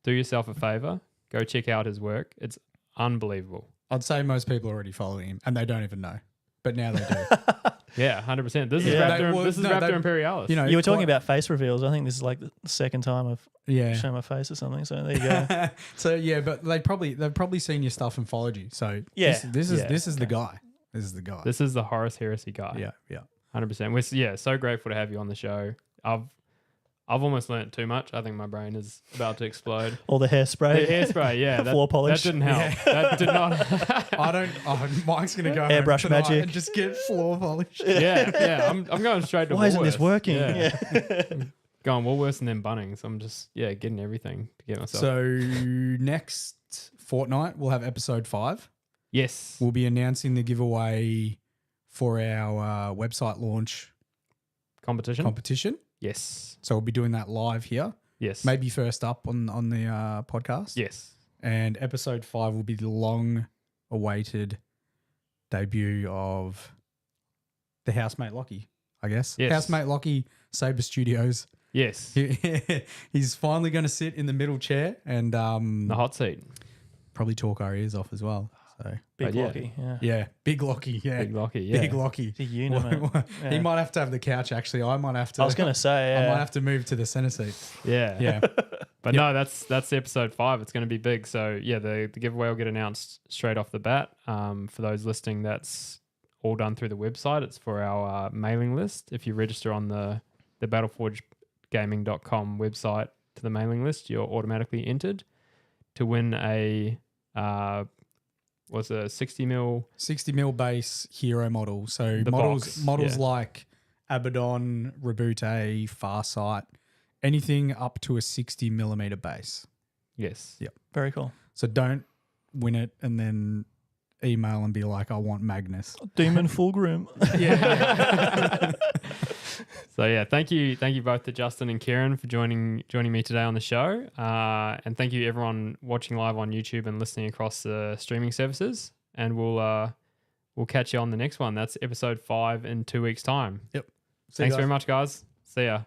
Do yourself a favor. Go check out his work. It's unbelievable. I'd say most people already follow him and they don't even know. But now they do. Yeah, 100%. This is Yeah. Raptor Imperialis. You know, You were talking about face reveals. I think this is like the second time I've shown my face or something. So there you go. So yeah, but they've probably seen your stuff and followed you. So this is the guy. This is the guy. This is the Horus Heresy guy. Yeah. 100%. We're so grateful to have you on the show. I've almost learnt too much. I think my brain is about to explode. All the hairspray. The hairspray, yeah. Floor polish. That didn't help. Yeah. That did not. Mike's going to go Airbrush home tonight magic and just get floor polish. Yeah. I'm going straight to Why isn't this Woolworths. working? Yeah. Going Woolworths and then Bunnings. I'm just, getting everything to get myself. So next fortnight, we'll have episode 5. Yes. We'll be announcing the giveaway for our website launch competition. Yes. So we'll be doing that live here. Yes. Maybe first up on the podcast. Yes. And episode 5 will be the long-awaited debut of the housemate Lockie, I guess. Yes. Housemate Lockie, Sabre Studios. Yes. He's finally going to sit in the middle chair and The hot seat. probably talk our ears off as well. So Big yeah. Lockie. Yeah. yeah, big Lockie. Yeah, Big Lockie. Yeah. Big Lockie. Big unit, mate. He Yeah. might have to have the couch. Actually, I might have to. I was going to say, I might have to move to the center seat. Yeah. Yeah. But no, that's episode 5. It's going to be big. So yeah, the giveaway will get announced straight off the bat. For those listening, that's all done through the website. It's for our mailing list. If you register on the battleforgegaming.com website to the mailing list, you're automatically entered to win a 60 mil 60 mil base hero model. So The models box, yeah. like Abaddon, Rebute, Farsight, anything up to a 60 millimeter base. Yes. Yep. very cool. So don't win it and then email and be like, I want Magnus. Demon Fulgrim. Yeah. So yeah, thank you both to Justin and Kieran for joining me today on the show, and thank you everyone watching live on YouTube and listening across the streaming services. And we'll catch you on the next one. That's episode 5 in 2 weeks' time. Yep. Thanks very much, guys. See ya.